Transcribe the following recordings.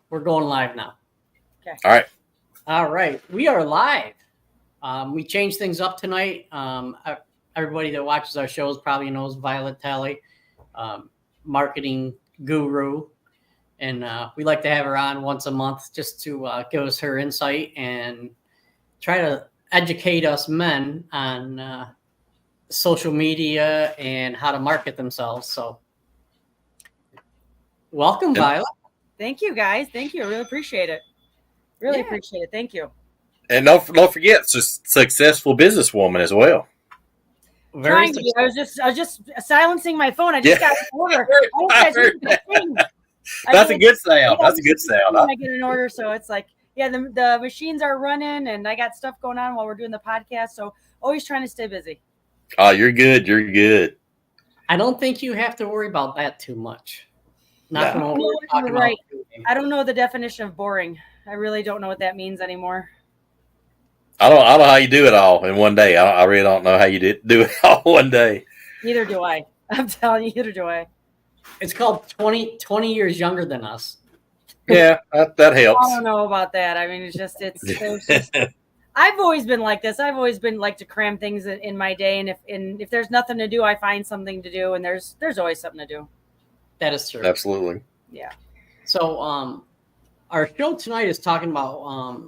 We're going live now. Okay. All right. We are live. We changed things up tonight. Everybody that watches our shows probably knows Violet Talley, marketing guru. And we like to have her on once a month just to give us her insight and try to educate us men on social media and how to market themselves. So welcome, Violet. Thank you, guys. Thank you. I really appreciate it. Appreciate it. Thank you. And don't forget, successful businesswoman as well. Trying to be. I was just silencing my phone. I just got an order. That's a good sound. That's a good sound. I get an order, so it's like, the machines are running, and I got stuff going on while we're doing the podcast. So always trying to stay busy. Oh, you're good. You're good. I don't think you have to worry about that too much. Right. I don't know the definition of boring. I really don't know what that means anymore. I don't know how you do it all in one day. I really don't know how you do it all one day. Neither do I. I'm telling you, neither do I. It's called 20 years younger than us. Yeah, that helps. I don't know about that. I mean, it's just I've always been like this. I've always been like to cram things in my day, and if there's nothing to do, I find something to do, and there's always something to do. That is true. Absolutely. Yeah. So, our show tonight is talking about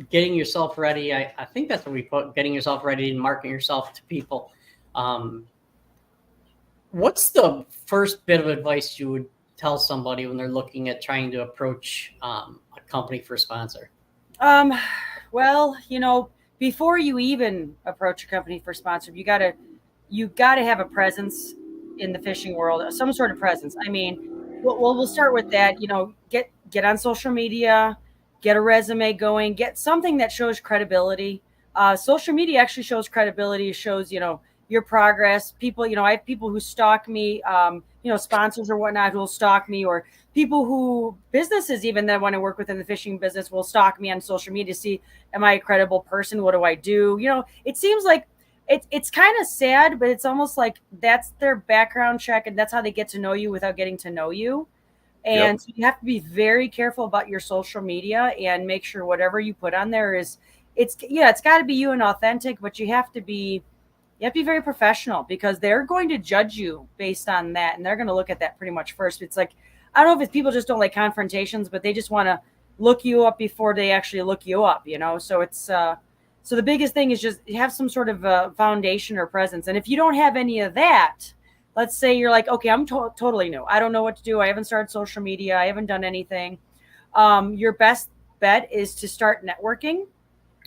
getting yourself ready. I think that's what we put, getting yourself ready and marketing yourself to people. What's the first bit of advice you would tell somebody when they're looking at trying to approach a company for a sponsor? Well, before you even approach a company for sponsor, you gotta have a presence in the fishing world, some sort of presence. I mean, we'll start with that. Get on social media, get a resume going, get something that shows credibility. Social media actually shows credibility, shows your progress. People, I have people who stalk me, sponsors or whatnot who will stalk me, or people businesses even that want to work within the fishing business will stalk me on social media to see, am I a credible person? What do I do? It seems like it's kind of sad, but it's almost like that's their background check, and that's how they get to know you without getting to know you. And so you have to be very careful about your social media and make sure whatever you put on there it's got to be you and authentic, but you have to be very professional, because they're going to judge you based on that, and they're going to look at that pretty much first. It's like, I don't know if people just don't like confrontations, but they just want to look you up before they actually look you up, So it's so the biggest thing is just have some sort of foundation or presence. And if you don't have any of that, let's say you're like, okay, I'm totally new. I don't know what to do. I haven't started social media. I haven't done anything. Your best bet is to start networking.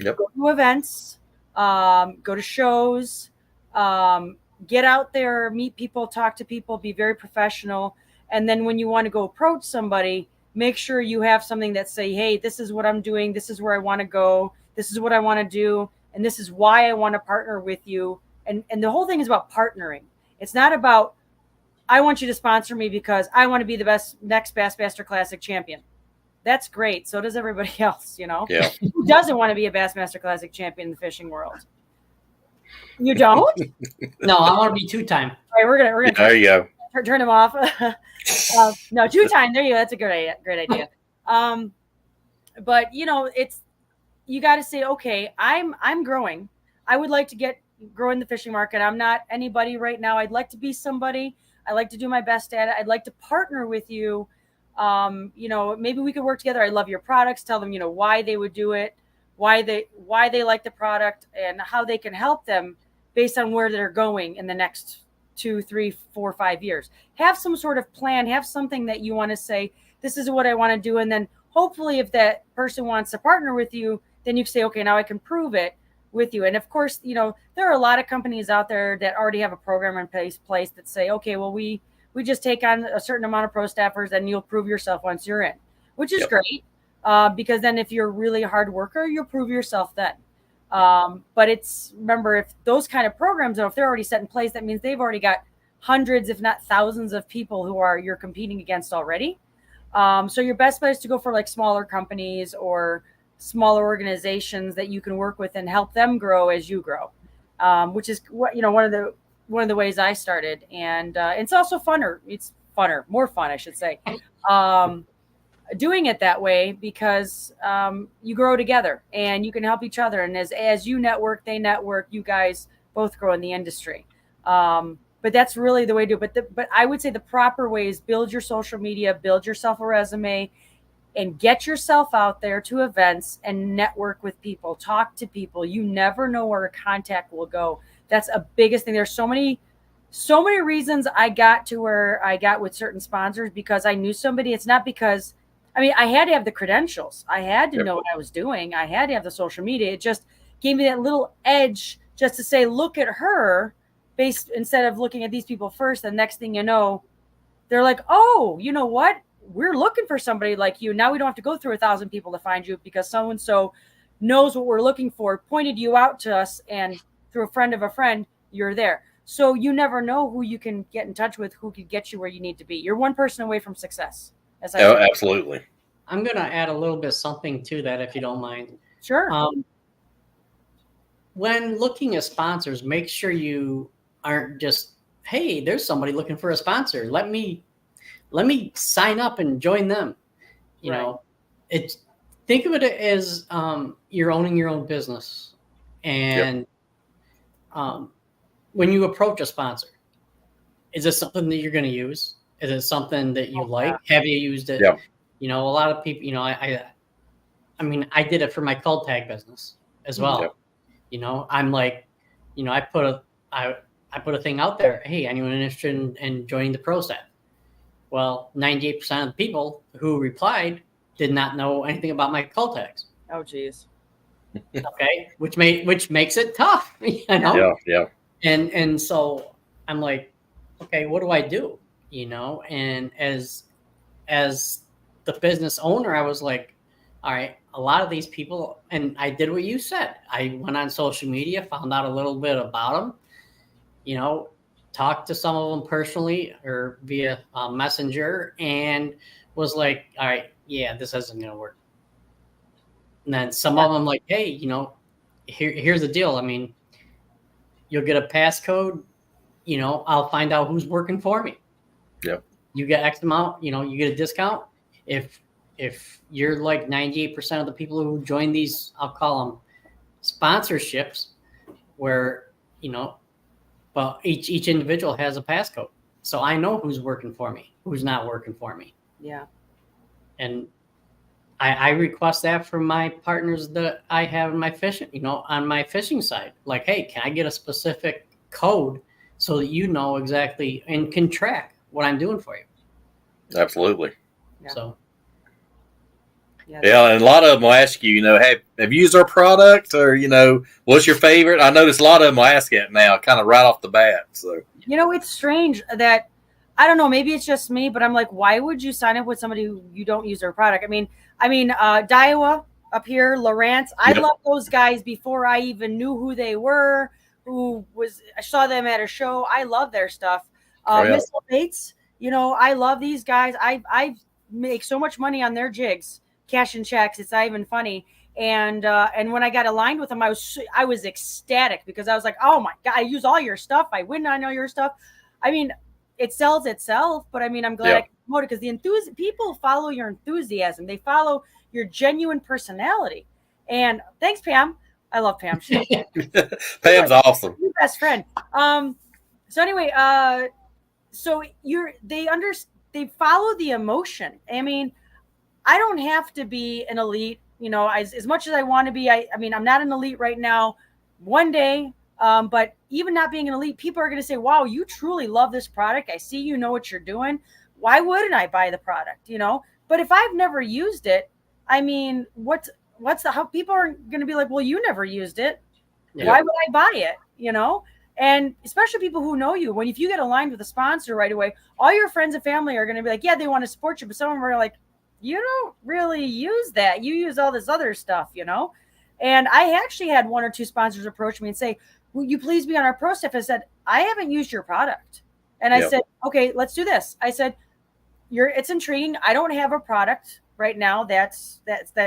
Yep. Go to events, go to shows, get out there, meet people, talk to people, be very professional. And then when you want to go approach somebody, make sure you have something that say, hey, this is what I'm doing. This is where I want to go. This is what I want to do. And this is why I want to partner with you. And the whole thing is about partnering. It's not about, I want you to sponsor me because I want to be the next Bassmaster Classic champion. That's great. So does everybody else, Yeah. Who doesn't want to be a Bassmaster Classic champion in the fishing world? You don't? No, I want to be two-time. All right, we're gonna there you go. Turn him off. No, two-time. There you go. That's a great idea. But you got to say, okay, I'm growing. I would like to grow in the fishing market. I'm not anybody right now. I'd like to be somebody. I like to do my best at it. I'd like to partner with you. Maybe we could work together. I love your products. Tell them, why they would do it, why they like the product, and how they can help them based on where they're going in the next 2, 3, 4, 5 years. Have some sort of plan. Have something that you want to say, this is what I want to do. And then hopefully if that person wants to partner with you, then you can say, okay, now I can prove it with you. And of course, there are a lot of companies out there that already have a program in place that say, okay, well, we just take on a certain amount of pro staffers and you'll prove yourself once you're in, which is great. Because then if you're really a hard worker, you'll prove yourself then. But remember, if those kind of programs, if they're already set in place, that means they've already got hundreds, if not thousands of people you're competing against already. So your best bet is to go for like smaller companies or smaller organizations that you can work with and help them grow as you grow, which is what, one of the ways I started. And it's also funner. It's more fun, I should say. doing it that way because you grow together and you can help each other. And as you network, they network, you guys both grow in the industry. But that's really the way to do it. But I would say the proper way is build your social media, build yourself a resume, and get yourself out there to events and network with people, talk to people. You never know where a contact will go. That's a biggest thing. There's so many reasons I got to where I got with certain sponsors because I knew somebody. It's not because, I mean, I had to have the credentials. I had to know what I was doing. I had to have the social media. It just gave me that little edge just to say, look at her, based instead of looking at these people first. The next thing you know, they're like, oh, you know what? We're looking for somebody like you. Now we don't have to go through 1,000 people to find you because so-and-so knows what we're looking for, pointed you out to us, and through a friend of a friend, you're there. So you never know who you can get in touch with, who could get you where you need to be. You're one person away from success. Absolutely. I'm going to add a little bit something to that, if you don't mind. Sure. When looking at sponsors, make sure you aren't just, hey, there's somebody looking for a sponsor. Let me sign up and join them. You know, think of it as you're owning your own business. And when you approach a sponsor, is it something that you're going to use? Is it something that you like? Have you used it? You know, a lot of people, you know, I mean, I did it for my cold tag business as well. You know, I'm like, you know, I put a thing out there. Hey, anyone interested in joining the pro staff? Well, 98% of the people who replied did not know anything about my cold tags. Oh, geez. Okay, which makes it tough, you know. And so I'm like, okay, what do I do? You know, and as the business owner, I was like, all right, a lot of these people, and I did what you said. I went on social media, found out a little bit about them, you know, talked to some of them personally or via messenger, and was like, all right, yeah, this isn't going to work. And then some of them like, hey, you know, here's the deal. I mean, you'll get a passcode, you know, I'll find out who's working for me. You get X amount, you know, you get a discount. If you're like 98% of the people who join these, I'll call them sponsorships, where, you know, but each individual has a passcode. So I know who's working for me, who's not working for me. Yeah. And I request that from my partners that I have in my fishing, you know, on my fishing side. Like, hey, can I get a specific code so that you know exactly and can track what I'm doing for you? Absolutely. So. Yeah, and a lot of them will ask you, you know, have you used our product, or, you know, what's your favorite? I notice a lot of them will ask it now, kind of right off the bat. So, you know, it's strange that, I don't know, maybe it's just me, but I'm like, why would you sign up with somebody who you don't use their product? I mean, Daiwa up here, Lawrence, I love those guys before I even knew who they were. I saw them at a show. I love their stuff. Missile Baits, you know, I love these guys. I make so much money on their jigs. Cash and checks. It's not even funny. And when I got aligned with them, I was ecstatic because I was like, oh my God, I use all your stuff. I know your stuff. I mean, it sells itself, but I mean, I'm glad I can promote it because people follow your enthusiasm. They follow your genuine personality. And thanks, Pam. I love Pam. Pam's awesome. Your best friend. So anyway, so they follow the emotion. I mean, I don't have to be an elite, you know, as much as I want to be. I mean, I'm not an elite right now. One day, but even not being an elite, people are going to say, wow, you truly love this product. I see you know what you're doing. Why wouldn't I buy the product, you know? But if I've never used it, I mean, how people are going to be like, well, you never used it. Why would I buy it, you know? And especially people who know you, if you get aligned with a sponsor right away, all your friends and family are going to be like, yeah, they want to support you. But some of them are like, you don't really use that. You use all this other stuff, you know? And I actually had one or two sponsors approach me and say, will you please be on our pro staff? I said, I haven't used your product. And I said, okay, let's do this. I said, it's intriguing. I don't have a product right now that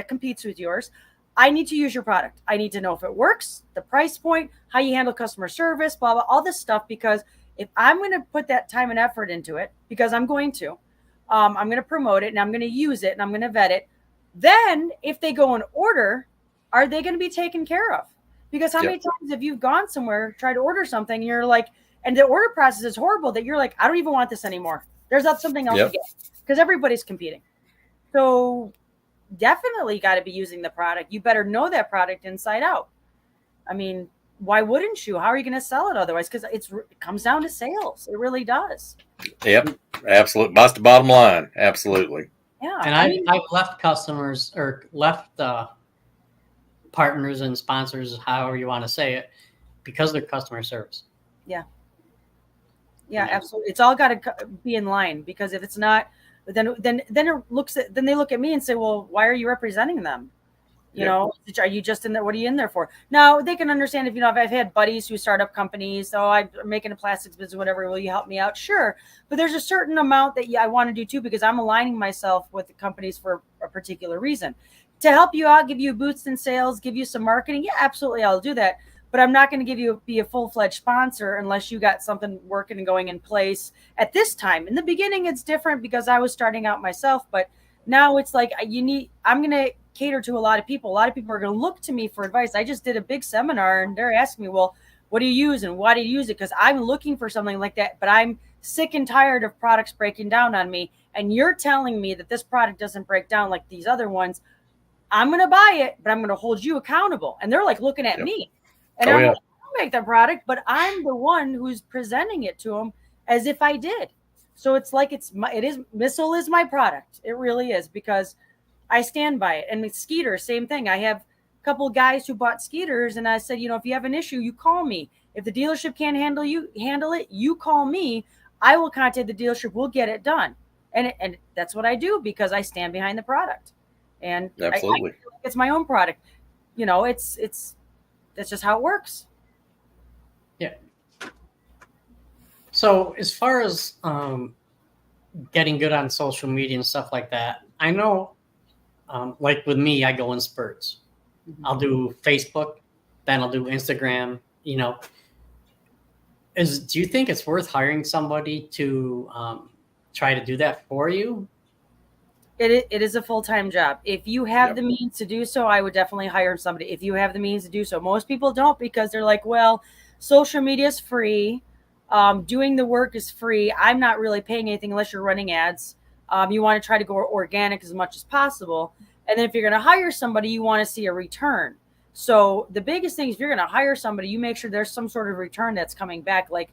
competes with yours. I need to use your product. I need to know if it works, the price point, how you handle customer service, blah, blah, all this stuff. Because if I'm going to put that time and effort into it, because I'm going to, I'm going to promote it and I'm going to use it and I'm going to vet it. Then if they go and order, are they going to be taken care of? Because how many times have you gone somewhere, tried to order something, and you're like, and the order process is horrible that you're like, I don't even want this anymore. There's something else to get, because everybody's competing. So definitely got to be using the product. You better know that product inside out. I mean, why wouldn't you? How are you going to sell it otherwise? Because it comes down to sales. It really does. Yep, absolutely. That's the bottom line. Absolutely. Yeah. And I've left customers or left partners and sponsors, however you want to say it, because of their customer service. Yeah. Yeah, absolutely. It's all got to be in line, because if it's not, then they look at me and say, well, why are you representing them? You know, are you just in there? What are you in there for? Now they can understand if, I've had buddies who start up companies. So I'm making a plastics business, whatever. Will you help me out? Sure. But there's a certain amount that I want to do too, because I'm aligning myself with the companies for a particular reason. To help you out, give you a boost in sales, give you some marketing. Yeah, absolutely. I'll do that. But I'm not going to be a full-fledged sponsor unless you got something working and going in place at this time. In the beginning, it's different because I was starting out myself, but now it's like I'm going to cater to a lot of people. A lot of people are going to look to me for advice. I just did a big seminar and they're asking me, well, what do you use and why do you use it? Because I'm looking for something like that, but I'm sick and tired of products breaking down on me. And you're telling me that this product doesn't break down like these other ones. I'm going to buy it, but I'm going to hold you accountable. And they're like looking at me. And I'm like, I'll make the product, but I'm the one who's presenting it to them as if I did. So it's like Missile is my product. It really is, because I stand by it. And with Skeeter, same thing. I have a couple of guys who bought Skeeters, and I said, if you have an issue, you call me. If the dealership can't handle it, you call me. I will contact the dealership. We'll get it done. And that's what I do, because I stand behind the product. And absolutely, I feel like it's my own product. That's just how it works. Yeah. So as far as getting good on social media and stuff like that, I know, like with me, I go in spurts. Mm-hmm. I'll do Facebook, then I'll do Instagram. Do you think it's worth hiring somebody to try to do that for you? It is a full-time job. If you have the means to do so, I would definitely hire somebody. If you have the means to do so. Most people don't, because they're like, well, social media is free. Doing the work is free. I'm not really paying anything unless you're running ads. You want to try to go organic as much as possible. And then if you're going to hire somebody, you want to see a return. So the biggest thing is, if you're going to hire somebody, you make sure there's some sort of return that's coming back. Like,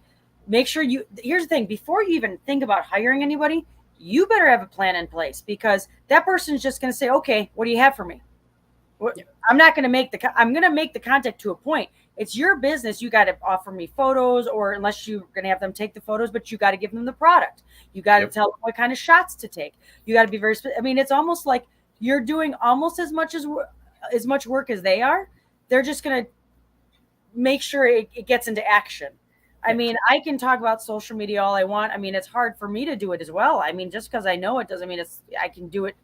make sure here's the thing, before you even think about hiring anybody, you better have a plan in place, because that person is just going to say, okay, what do you have for me? I'm not going to I'm going to make the contact to a point. It's your business. You got to offer me photos, or unless you're going to have them take the photos, but you got to give them the product. You got to tell them what kind of shots to take. You got to be very I mean, it's almost like you're doing almost as much work as they are. They're just going to make sure it gets into action. I mean, I can talk about social media all I want. I mean, it's hard for me to do it as well. I mean, just because I know it doesn't mean I can do it,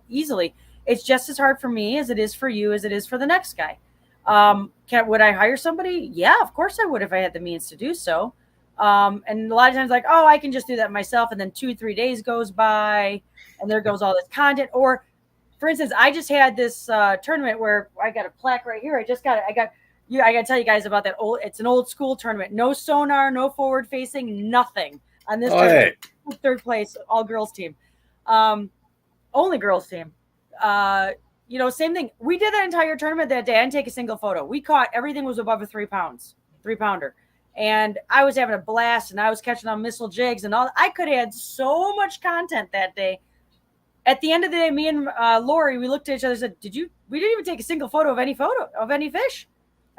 easily. It's just as hard for me as it is for you, as it is for the next guy. Would I hire somebody? Yeah, of course I would, if I had the means to do so. And a lot of times, like, oh, I can just do that myself. And then 2-3 days goes by and there goes all this content. Or, for instance, I just had this tournament where I got a plaque right here. I got to tell you guys about that. It's an old school tournament. No sonar, no forward facing, nothing on this tournament. Hey. Third place, all girls team. Only girls team. Same thing. We did that entire tournament that day. I didn't take a single photo. We caught, everything was above a 3-pounder. And I was having a blast, and I was catching on missile jigs and all. I could have had so much content that day. At the end of the day, me and Lori, we looked at each other and said, we didn't even take a single photo of any fish.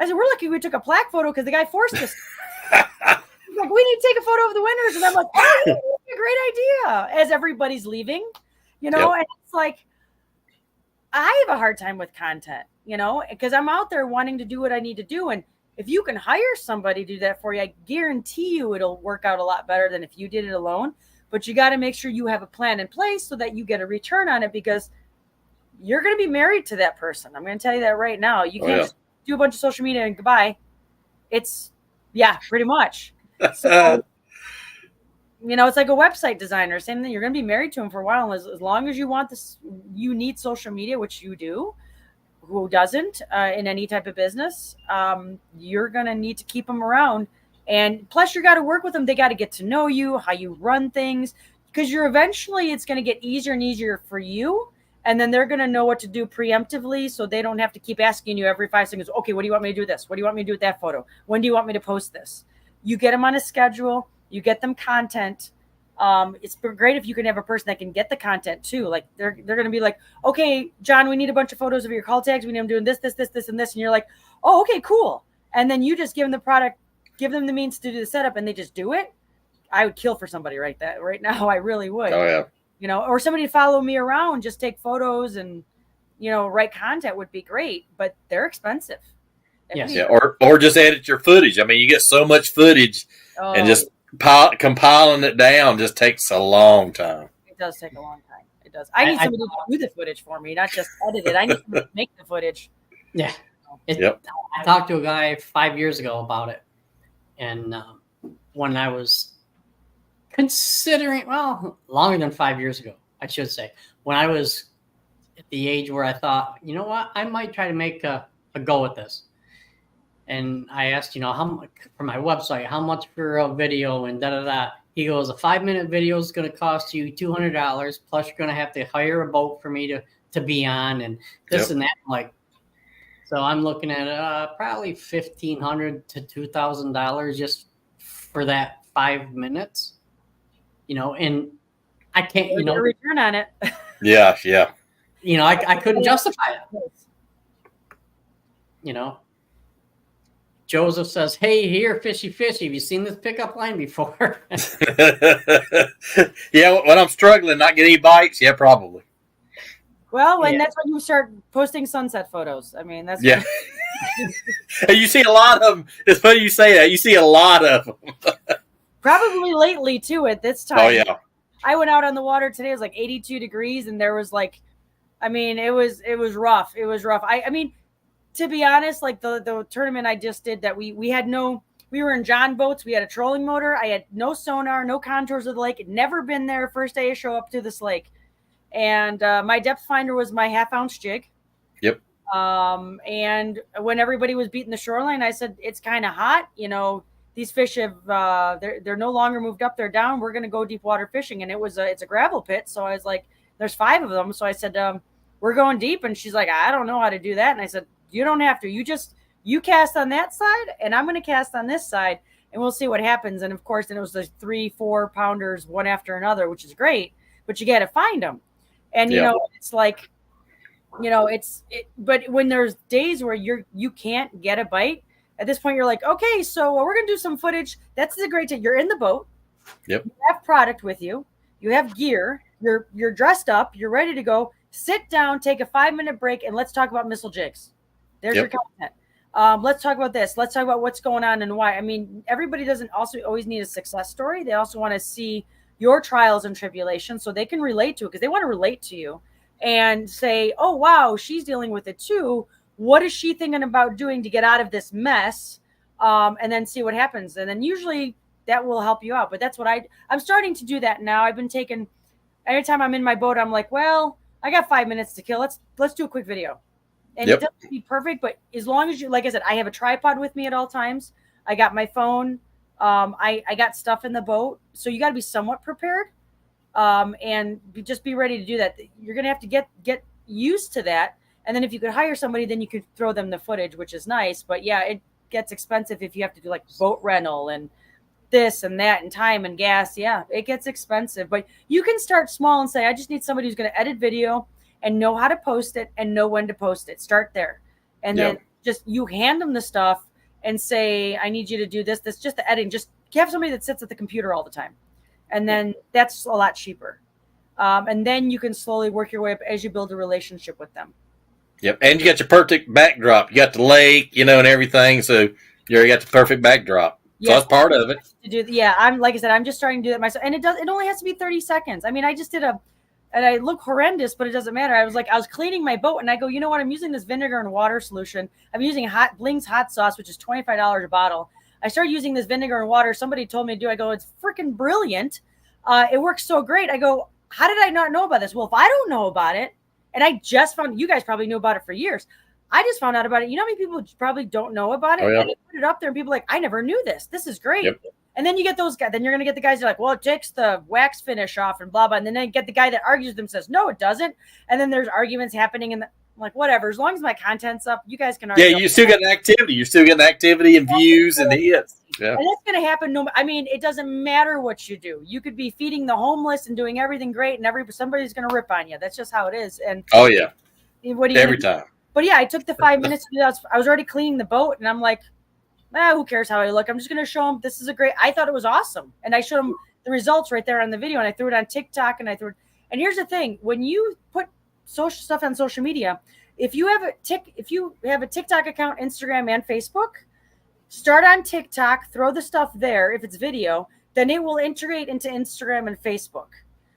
I said, we're lucky we took a plaque photo because the guy forced us. He's like, we need to take a photo of the winners. And I'm like, oh, that's a great idea. As everybody's leaving, and it's like, I have a hard time with content, because I'm out there wanting to do what I need to do. And if you can hire somebody to do that for you, I guarantee you it'll work out a lot better than if you did it alone. But you got to make sure you have a plan in place so that you get a return on it, because you're going to be married to that person. I'm going to tell you that right now. You can't just do a bunch of social media and goodbye. It's pretty much. So it's like a website designer. Same thing. You're going to be married to him for a while. As long as you want this, you need social media, which you do. Who doesn't in any type of business? You're going to need to keep them around. And plus, you got to work with them. They got to get to know you, how you run things, because it's going to get easier and easier for you. And then they're going to know what to do preemptively, so they don't have to keep asking you every 5 seconds, okay, what do you want me to do with this? What do you want me to do with that photo? When do you want me to post this? You get them on a schedule. You get them content. It's great if you can have a person that can get the content too. Like they're going to be like, okay, John, we need a bunch of photos of your call tags. We need them doing this, and this. And you're like, oh, okay, cool. And then you just give them the product, give them the means to do the setup, and they just do it. I would kill for somebody right now. I really would. Oh yeah. Or somebody to follow me around, just take photos and, write content would be great, but they're expensive. Yes. Yeah. Or just edit your footage. I mean, you get so much footage and just compiling it down just takes a long time. It does take a long time. It does. I need somebody to do the footage for me, not just edit it. I need somebody to make the footage. Yeah. I talked to a guy 5 years ago about it. And when I was considering, longer than 5 years ago, I should say, when I was at the age where I thought, you know what, I might try to make a go at this. And I asked, how much for my website, how much for a video and da-da-da. He goes, a 5-minute video is going to cost you $200, plus you're going to have to hire a boat for me to be on and this and that. So I'm looking at probably $1,500 to $2,000 just for that 5 minutes, and I can't, return on it. Yeah. I couldn't justify it. Joseph says, hey, here, fishy. Have you seen this pickup line before? Yeah, when I'm struggling, not get any bites, yeah, probably. Well, that's when you start posting sunset photos. I mean, that's You see a lot of them. It's funny you say that. You see a lot of them. Probably lately, too, at this time. Oh, yeah. I went out on the water today. It was like 82 degrees, and there was it was rough. It was rough. I mean, to be honest, like the tournament I just did that we were in John boats. We had a trolling motor. I had no sonar, no contours of the lake. Had never been there. First day I show up to this lake. And my depth finder was my 1/2-ounce jig. Yep. And when everybody was beating the shoreline, I said, it's kind of hot. These fish have, they're no longer moved up. They're down. We're going to go deep water fishing. And it's a gravel pit. So I was like, there's 5 of them. So I said, we're going deep. And she's like, I don't know how to do that. And I said, you don't have to. You cast on that side and I'm going to cast on this side and we'll see what happens. And of course, then it was the 3-4 pounders, one after another, which is great, but you got to find them. And, it's like, but when there's days where you can't get a bite, at this point, you're like, okay, so we're going to do some footage. That's the great thing. You're in the boat. Yep. You have product with you. You have gear. You're dressed up. You're ready to go. Sit down, take a 5-minute break, and let's talk about missile jigs. There's your content. Let's talk about this. Let's talk about what's going on and why. I mean, everybody doesn't also always need a success story. They also want to see your trials and tribulations so they can relate to it because they want to relate to you and say, oh, wow, she's dealing with it too. What is she thinking about doing to get out of this mess? And then see what happens. And then usually that will help you out. But that's what I'm starting to do that now. I've been taking, every time I'm in my boat, I'm like, well, I got 5 minutes to kill. Let's do a quick video. And it doesn't be perfect, but as long as like I said, I have a tripod with me at all times. I got my phone. I got stuff in the boat. So you got to be somewhat prepared and just be ready to do that. You're going to have to get used to that. And then if you could hire somebody, then you could throw them the footage, which is nice. But yeah, it gets expensive if you have to do like boat rental and this and that and time and gas. Yeah, it gets expensive. But you can start small and say, I just need somebody who's going to edit video and know how to post it and know when to post it. Start there. And then just you hand them the stuff and say, I need you to do this. That's just the editing. Just have somebody that sits at the computer all the time. And then that's a lot cheaper. And then you can slowly work your way up as you build a relationship with them. Yep. And you got your perfect backdrop. You got the lake, and everything. So you already got the perfect backdrop. So that's part of it. I'm like I said, I'm just starting to do that myself. And it only has to be 30 seconds. I mean, I just did and I look horrendous, but it doesn't matter. I was cleaning my boat and I go, you know what? I'm using this vinegar and water solution. I'm using Bling's hot sauce, which is $25 a bottle. I started using this vinegar and water. Somebody told me to do. I go, it's freaking brilliant. It works so great. I go, how did I not know about this? Well, if I don't know about it, and I just found, you guys probably knew about it for years. I just found out about it. You know how many people probably don't know about it? Oh, yeah. And I put it up there and people are like, I never knew this. This is great. Yep. And then you get those guys. Then you're going to get the guys that are like, well, it takes the wax finish off and blah, blah. And then they get the guy that argues with them, says, no, it doesn't. And then there's arguments happening. And I'm like, whatever. As long as my content's up, you guys can argue. Yeah, you still get an activity. You're still getting activity and views and hits. Yeah. And that's going to happen. I mean, it doesn't matter what you do. You could be feeding the homeless and doing everything great, and somebody's going to rip on you. That's just how it is. And oh, yeah. What do you Every time. But yeah, I took the 5 minutes to do that. I was already cleaning the boat, and I'm like, who cares how I look? I'm just going to show them this is a great. I thought it was awesome, and I showed them the results right there on the video, and I threw it on TikTok, and And here's the thing: when you put social stuff on social media, if you have a TikTok account, Instagram, and Facebook, start on TikTok, throw the stuff there. If it's video, then it will integrate into Instagram and Facebook.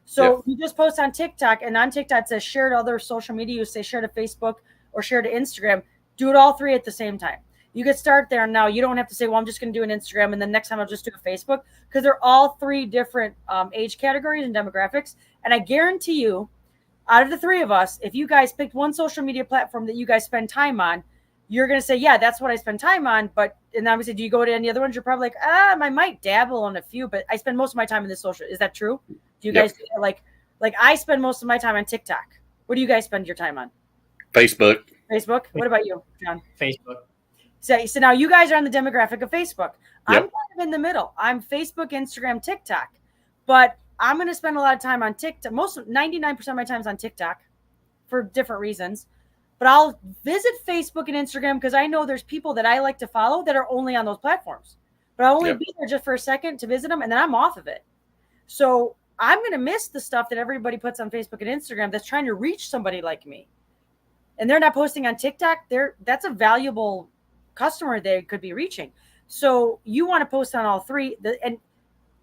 So you just post on TikTok, and on TikTok it says share to other social media. You say share to Facebook or share to Instagram. Do it all three at the same time. You can start there now. You don't have to say, well, I'm just going to do an Instagram, and then next time I'll just do a Facebook, because they're all three different age categories and demographics. And I guarantee you, out of the three of us, if you guys picked one social media platform that you guys spend time on, you're going to say, yeah, that's what I spend time on. And obviously, do you go to any other ones? You're probably like, I might dabble on a few, but I spend most of my time in this social. Is that true? Do you guys like I spend most of my time on TikTok? What do you guys spend your time on? Facebook. What about you, John? Facebook. So now you guys are on the demographic of Facebook. I'm kind of in the middle. I'm Facebook, Instagram, TikTok, but I'm going to spend a lot of time on TikTok. 99% of my time is on TikTok for different reasons, but I'll visit Facebook and Instagram because I know there's people that I like to follow that are only on those platforms, but I'll only be there just for a second to visit them, and then I'm off of it. So I'm going to miss the stuff that everybody puts on Facebook and Instagram that's trying to reach somebody like me. And they're not posting on TikTok. That's a valuable customer they could be reaching. So you want to post on all three. And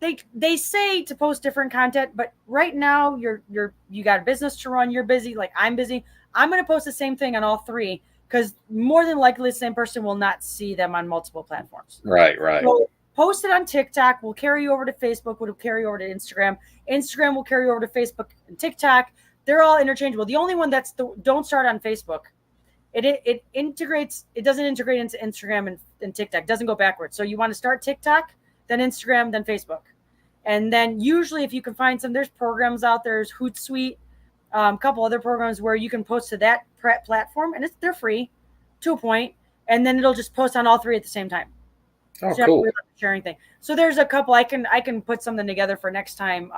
they say to post different content, but right now you got a business to run. You're busy. Like I'm busy. I'm going to post the same thing on all three because more than likely the same person will not see them on multiple platforms. Right. So post it on TikTok. We'll carry you over to Facebook. We'll carry you over to Instagram. Instagram will carry you over to Facebook and TikTok. They're all interchangeable. The only one don't start on Facebook. It integrates. It doesn't integrate into Instagram and TikTok. It doesn't go backwards. So you want to start TikTok, then Instagram, then Facebook. And then usually if you can find there's programs out there. There's Hootsuite, a couple other programs where you can post to that platform, and they're free to a point. And then it'll just post on all three at the same time. Oh, so cool. Sharing thing. So there's a couple. I can put something together for next time.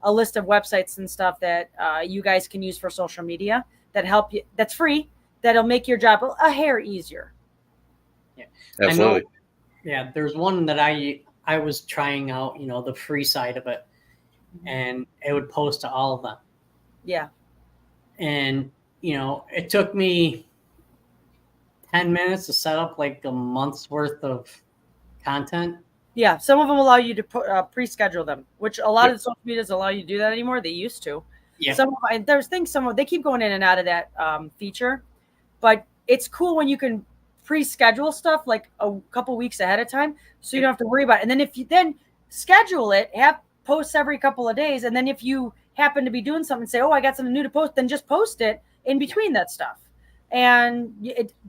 A list of websites and stuff that you guys can use for social media that help you. That's free. That'll make your job a hair easier. Yeah, absolutely. Yeah, there's one that I was trying out, the free side of it, and it would post to all of them. Yeah. And it took me 10 minutes to set up like a month's worth of content. Yeah, some of them allow you to pre-schedule them, which a lot of the social medias allow you to do that anymore. They used to. Yeah. They keep going in and out of that feature, but it's cool when you can pre-schedule stuff like a couple weeks ahead of time, so you don't have to worry about it. And then if you then schedule it, have posts every couple of days, and then if you happen to be doing something, say, "Oh, I got something new to post," then just post it in between that stuff. And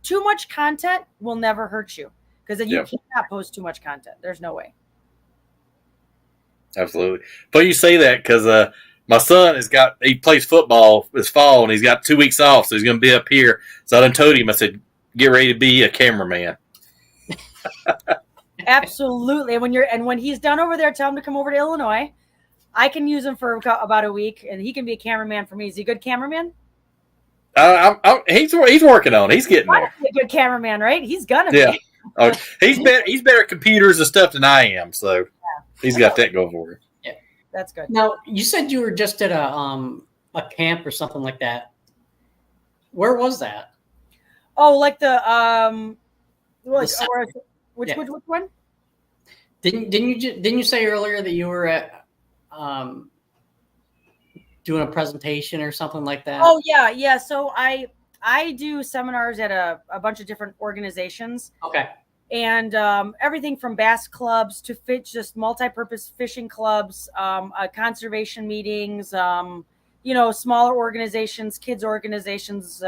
too much content will never hurt you. Because you cannot post too much content. There's no way. Absolutely. But you say that because my son he plays football this fall, and he's got 2 weeks off, so he's going to be up here. So I done told him, I said, get ready to be a cameraman. Absolutely. And when he's done over there, tell him to come over to Illinois. I can use him for about a week, and he can be a cameraman for me. Is he a good cameraman? He's working on it. He's getting there. He's a good cameraman, right? He's gonna be. Oh, he's better at computers and stuff than I am, so he's got that going for him. Yeah, that's good. Now you said you were just at a camp or something like that. Where was that? Oh, like which one? Didn't you say earlier that you were at doing a presentation or something like that? Oh yeah. So I do seminars at a bunch of different organizations. Okay. and everything from bass clubs to just multi-purpose fishing clubs, conservation meetings, smaller organizations, kids organizations,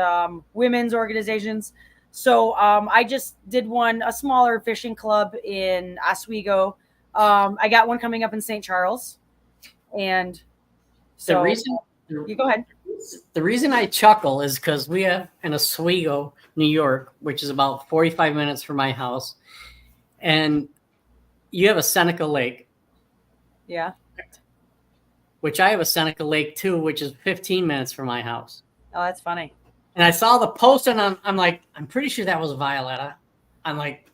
women's organizations. So I just did a smaller fishing club in Oswego. I got one coming up in St. Charles, and so you go ahead. The reason I chuckle is because we have in Oswego, New York, which is about 45 minutes from my house, and you have a Seneca Lake. Yeah. Which I have a Seneca Lake too, which is 15 minutes from my house. Oh, that's funny. And I saw the post, and I'm like, I'm pretty sure that was Violetta. I'm like,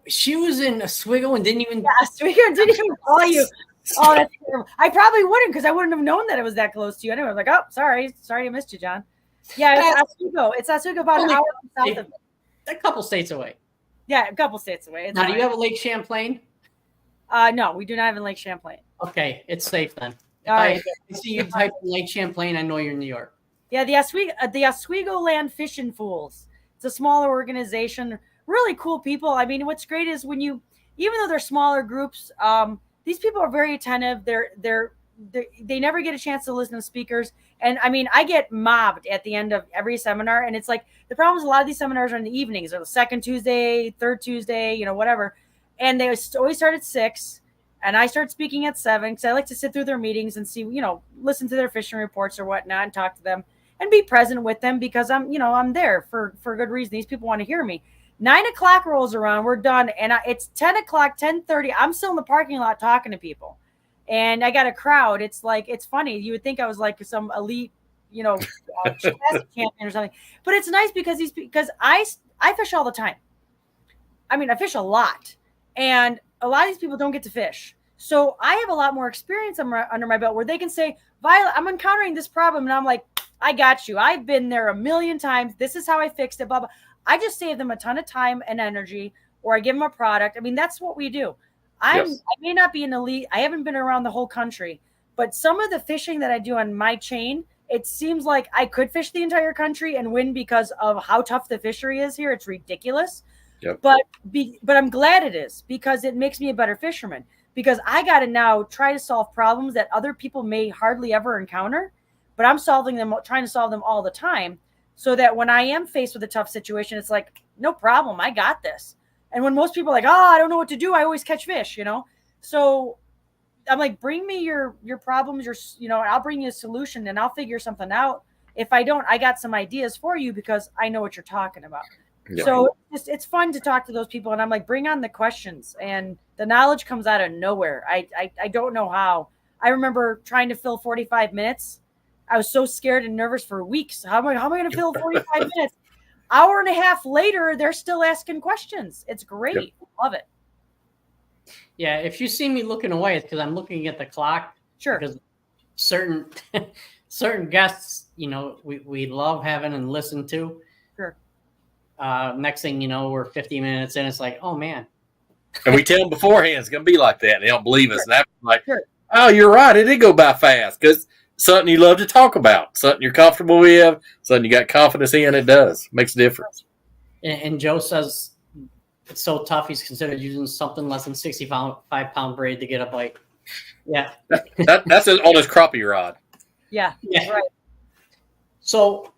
she was in Oswego and didn't even. Yeah, Oswego didn't even call you. Oh, that's terrible. I probably wouldn't, because I wouldn't have known that it was that close to you. Anyway, I was like, oh, sorry I missed you, John. Yeah, it's Oswego. It's Oswego, about an hour south of it. A couple states away. Yeah, a couple states away. Now, do you have a Lake Champlain? No, we do not have a Lake Champlain. Okay, it's safe then. All right. I see you type in Lake Champlain, I know you're in New York. Yeah, the Oswego Land Fishing Fools. It's a smaller organization. Really cool people. I mean, what's great is even though they're smaller groups, these people are very attentive. They never get a chance to listen to speakers. And I mean, I get mobbed at the end of every seminar. And it's like, the problem is a lot of these seminars are in the evenings, or the second Tuesday, third Tuesday, whatever. And they always start at 6. And I start speaking at 7, because I like to sit through their meetings and see, listen to their fishing reports or whatnot, and talk to them and be present with them, because I'm there for good reason. These people want to hear me. 9 o'clock rolls around, we're done. And it's 10 o'clock, 10:30. I'm still in the parking lot talking to people. And I got a crowd. It's like, it's funny. You would think I was like some elite, champion or something. But it's nice because I fish all the time. I mean, I fish a lot. And a lot of these people don't get to fish. So I have a lot more experience under my belt, where they can say, Violet, I'm encountering this problem. And I'm like, I got you. I've been there a million times. This is how I fixed it, blah, blah. I just save them a ton of time and energy, or I give them a product. I mean, that's what we do. I may not be an elite. I haven't been around the whole country, but some of the fishing that I do on my chain, it seems like I could fish the entire country and win because of how tough the fishery is here. It's ridiculous. Yep. But I'm glad it is, because it makes me a better fisherman, because I got to now try to solve problems that other people may hardly ever encounter, but I'm trying to solve them all the time, so that when I am faced with a tough situation, it's like, no problem, I got this. And when most people are like, I don't know what to do, I always catch fish, So I'm like, bring me your problems, I'll bring you a solution, and I'll figure something out. If I don't, I got some ideas for you, because I know what you're talking about. Yeah. So it's fun to talk to those people, and I'm like, bring on the questions, and the knowledge comes out of nowhere. I don't know how. I remember trying to fill 45 minutes. I was so scared and nervous for weeks. How am I going to fill 45 minutes? Hour and a half later, they're still asking questions. It's great. Yep. Love it. Yeah, if you see me looking away, it's because I'm looking at the clock. Sure. Because certain guests, we love having and listen to. Sure. Next thing you know, we're 50 minutes in. It's like, oh man. And we tell them beforehand it's going to be like that. They don't believe us. And I'm like, oh, you're right. It did go by fast, because something you love to talk about, something you're comfortable with, something you got confidence in. It does. Makes a difference. And Joe says it's so tough, he's considered using something less than 65-pound braid to get a bite. Yeah. That's on his crappie rod. Yeah. Right. So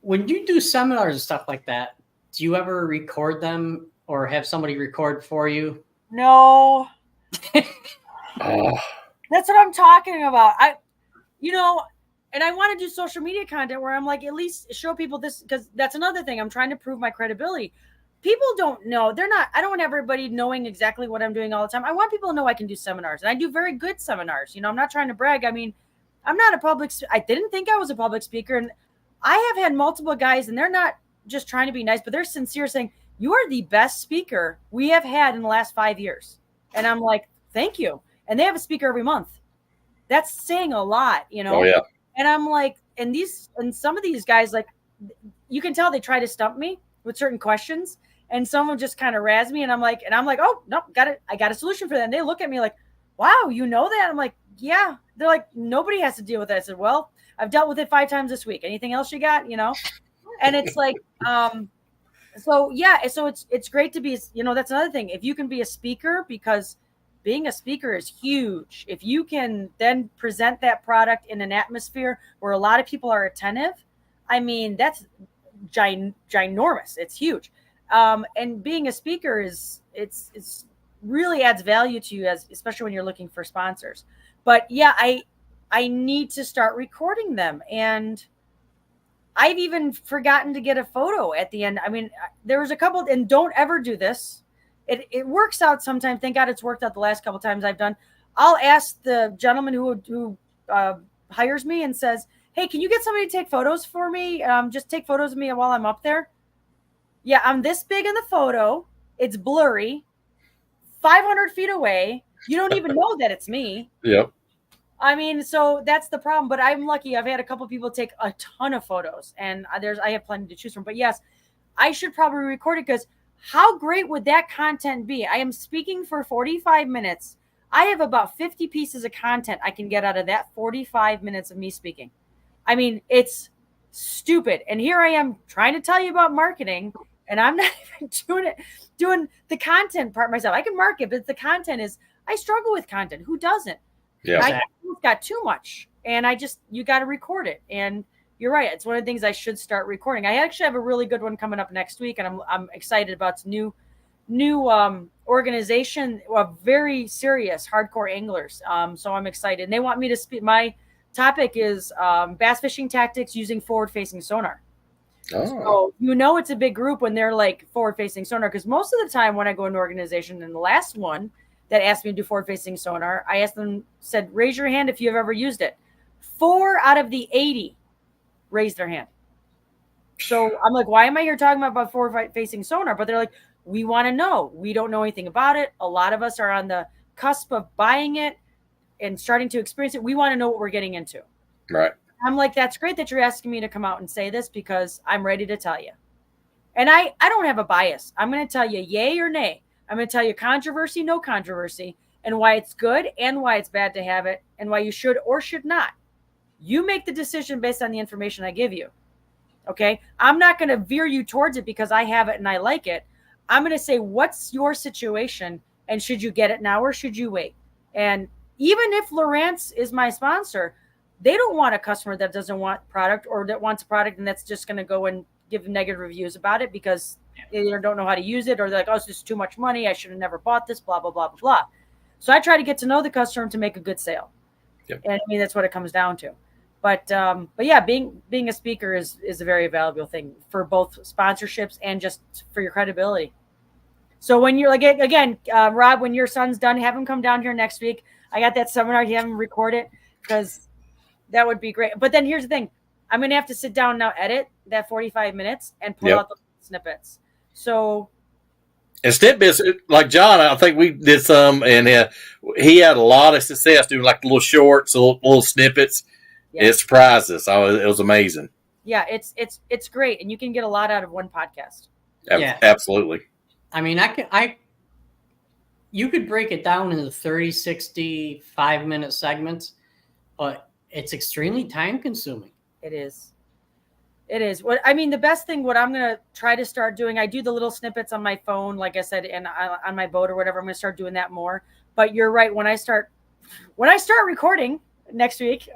when you do seminars and stuff like that, do you ever record them or have somebody record for you? No. Oh. That's what I'm talking about. And I want to do social media content where I'm like, at least show people this, because that's another thing. I'm trying to prove my credibility. People don't know. I don't want everybody knowing exactly what I'm doing all the time. I want people to know I can do seminars, and I do very good seminars. I'm not trying to brag. I mean, I'm not I didn't think I was a public speaker, and I have had multiple guys, and they're not just trying to be nice, but they're sincere, saying, you are the best speaker we have had in the last 5 years. And I'm like, thank you. And they have a speaker every month. That's saying a lot, Oh, yeah. And I'm like, and some of these guys, like, you can tell they try to stump me with certain questions, and some of them just kind of razz me, and I'm like, oh no, I got a solution for that. And they look at me like, wow, you know that? I'm like, yeah. They're like, nobody has to deal with that. I said, well, I've dealt with it 5 times this week. Anything else you got? And it's like, So yeah, so it's great to be, that's another thing. If you can be a speaker, because being a speaker is huge. If you can then present that product in an atmosphere where a lot of people are attentive, I mean, that's ginormous. It's huge. And being a speaker it's really adds value to you, especially when you're looking for sponsors. But yeah, I need to start recording them, and I've even forgotten to get a photo at the end. I mean, there was a couple, and don't ever do this. It works out sometimes. Thank God it's worked out the last couple times I've done. I'll ask the gentleman who hires me and says, "Hey, can you get somebody to take photos for me? Just take photos of me while I'm up there." Yeah, I'm this big in the photo. It's blurry. 500 feet away. You don't even know that it's me. Yep. I mean, so that's the problem. But I'm lucky. I've had a couple people take a ton of photos, and I have plenty to choose from. But yes, I should probably record it, because how great would that content be? I am speaking for 45 minutes. I have about 50 pieces of content I can get out of that 45 minutes of me speaking. I mean, it's stupid. And here I am trying to tell you about marketing, and I'm not even doing the content part myself. I can market, but the content I struggle with content. Who doesn't? Yeah. I got too much, and you got to record it. And you're right. It's one of the things I should start recording. I actually have a really good one coming up next week, and I'm excited about this new organization of very serious hardcore anglers. So I'm excited. And they want me to speak. My topic is bass fishing tactics using forward-facing sonar. Oh. So it's a big group when they're like forward-facing sonar, because most of the time when I go into an organization, and the last one that asked me to do forward-facing sonar, I asked them, said, raise your hand if you've ever used it. 4 out of the 80 raised their hand. So I'm like, why am I here talking about forward-facing sonar? But they're like, we want to know. We don't know anything about it. A lot of us are on the cusp of buying it and starting to experience it. We want to know what we're getting into. Right. I'm like, that's great that you're asking me to come out and say this, because I'm ready to tell you. And I don't have a bias. I'm going to tell you yay or nay. I'm going to tell you controversy, no controversy, and why it's good and why it's bad to have it, and why you should or should not. You make the decision based on the information I give you. Okay? I'm not going to veer you towards it because I have it and I like it. I'm going to say, what's your situation, and should you get it now or should you wait? And even if Lowrance is my sponsor, they don't want a customer that doesn't want product, or that wants a product and that's just going to go and give negative reviews about it because they either don't know how to use it, or they're like, oh, it's just too much money. I should have never bought this, blah, blah, blah, blah, blah. So I try to get to know the customer to make a good sale. Yep. And I mean, that's what it comes down to. But yeah, being a speaker is a very valuable thing for both sponsorships and just for your credibility. So when you're like, again, Rob, when your son's done, have him come down here next week. I got that seminar. You have him record it, because that would be great. But then here's the thing. I'm going to have to sit down now, edit that 45 minutes and pull out the snippets. So. And snippets, like John, I think we did some, and he had a lot of success doing like little shorts, little snippets. Yeah. It surprised us. It was amazing. Yeah, it's great. And you can get a lot out of one podcast. Yeah. Absolutely. I mean, you could break it down into 30, 60, 5-minute segments, but it's extremely time consuming. It is. What I mean, the best thing, what I'm going to try to start doing, I do the little snippets on my phone, like I said, and on my boat or whatever. I'm going to start doing that more. But you're right. When I start recording next week,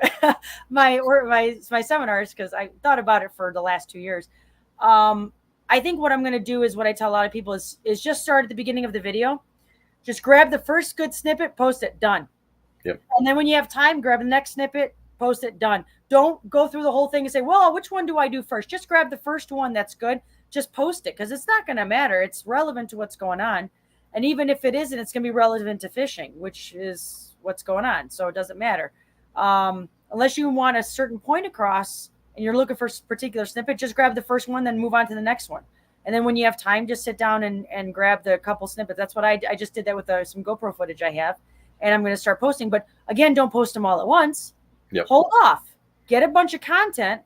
my seminars, because I thought about it for the last 2 years. I think what I'm going to do is what I tell a lot of people is just start at the beginning of the video. Just grab the first good snippet, post it, done. Yep. And then when you have time, grab the next snippet, post it, done. Don't go through the whole thing and say, well, which one do I do first? Just grab the first one that's good. Just post it, because it's not going to matter. It's relevant to what's going on. And even if it isn't, it's going to be relevant to fishing, which is what's going on. So it doesn't matter. Unless you want a certain point across and you're looking for a particular snippet, just grab the first one, then move on to the next one. And then when you have time, just sit down and grab the couple snippets. That's what I just did that with some GoPro footage I have. And I'm going to start posting. But again, don't post them all at once. Yep. Hold off. Get a bunch of content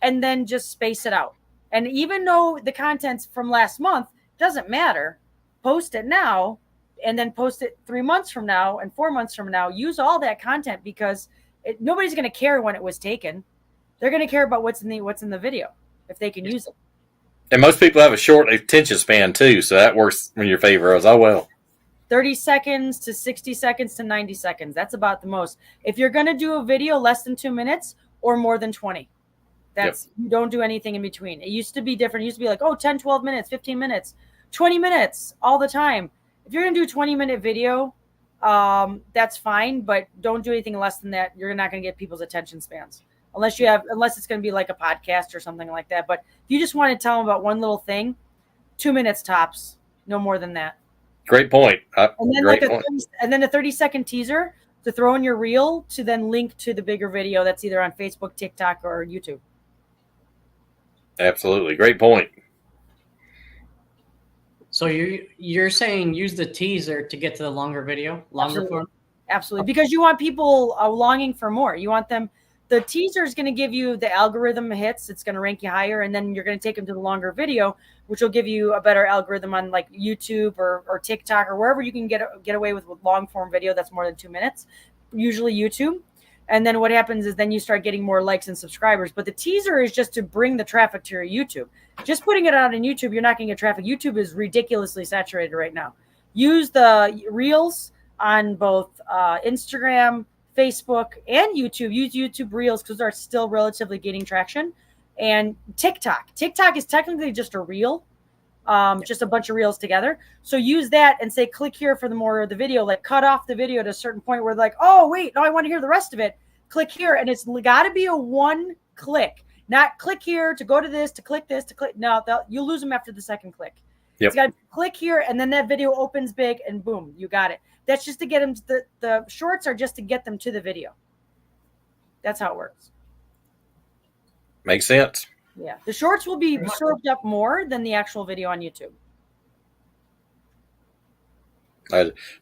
and then just space it out. And even though the content's from last month, doesn't matter. Post it now and then post it 3 months from now and 4 months from now. Use all that content, because nobody's going to care when it was taken. They're going to care about what's in the video if they can use it. And most people have a short attention span too, so that works in your favor as well. 30 seconds to 60 seconds to 90 seconds. That's about the most. If you're going to do a video less than 2 minutes or more than 20, you don't do anything in between. It used to be different. It used to be like, 10, 12 minutes, 15 minutes, 20 minutes all the time. If you're going to do a 20-minute video, that's fine, but don't do anything less than that. You're not going to get people's attention spans unless it's going to be like a podcast or something like that. But if you just want to tell them about one little thing, 2 minutes tops, no more than that. Great point. And then a 30-second teaser to throw in your reel to then link to the bigger video that's either on Facebook, TikTok, or YouTube. Absolutely. Great point. So you're saying use the teaser to get to the longer video, form? Absolutely. Because you want people longing for more. You want them. The teaser is going to give you the algorithm hits. It's going to rank you higher. And then you're going to take them to the longer video, which will give you a better algorithm on like YouTube or TikTok or wherever you can get away with long form video that's more than 2 minutes, usually YouTube. And then what happens is then you start getting more likes and subscribers. But the teaser is just to bring the traffic to your YouTube. Just putting it out on YouTube, you're not going to get traffic. YouTube is ridiculously saturated right now. Use the Reels on both Instagram, Facebook, and YouTube. Use YouTube Reels because they're still relatively gaining traction. And TikTok. TikTok is technically just a reel, just a bunch of reels together. So use that and say, click here for the more of the video. Like cut off the video at a certain point where like, oh, wait, no, I want to hear the rest of it. Click here. And it's got to be a one click, not click here to go to this, to click this, to click. No, you'll lose them after the second click. Yep. It's got to click here, and then that video opens big, and boom, you got it. That's just to get them to the shorts are just to get them to the video. That's how it works. Makes sense. Yeah. The shorts will be served up more than the actual video on YouTube.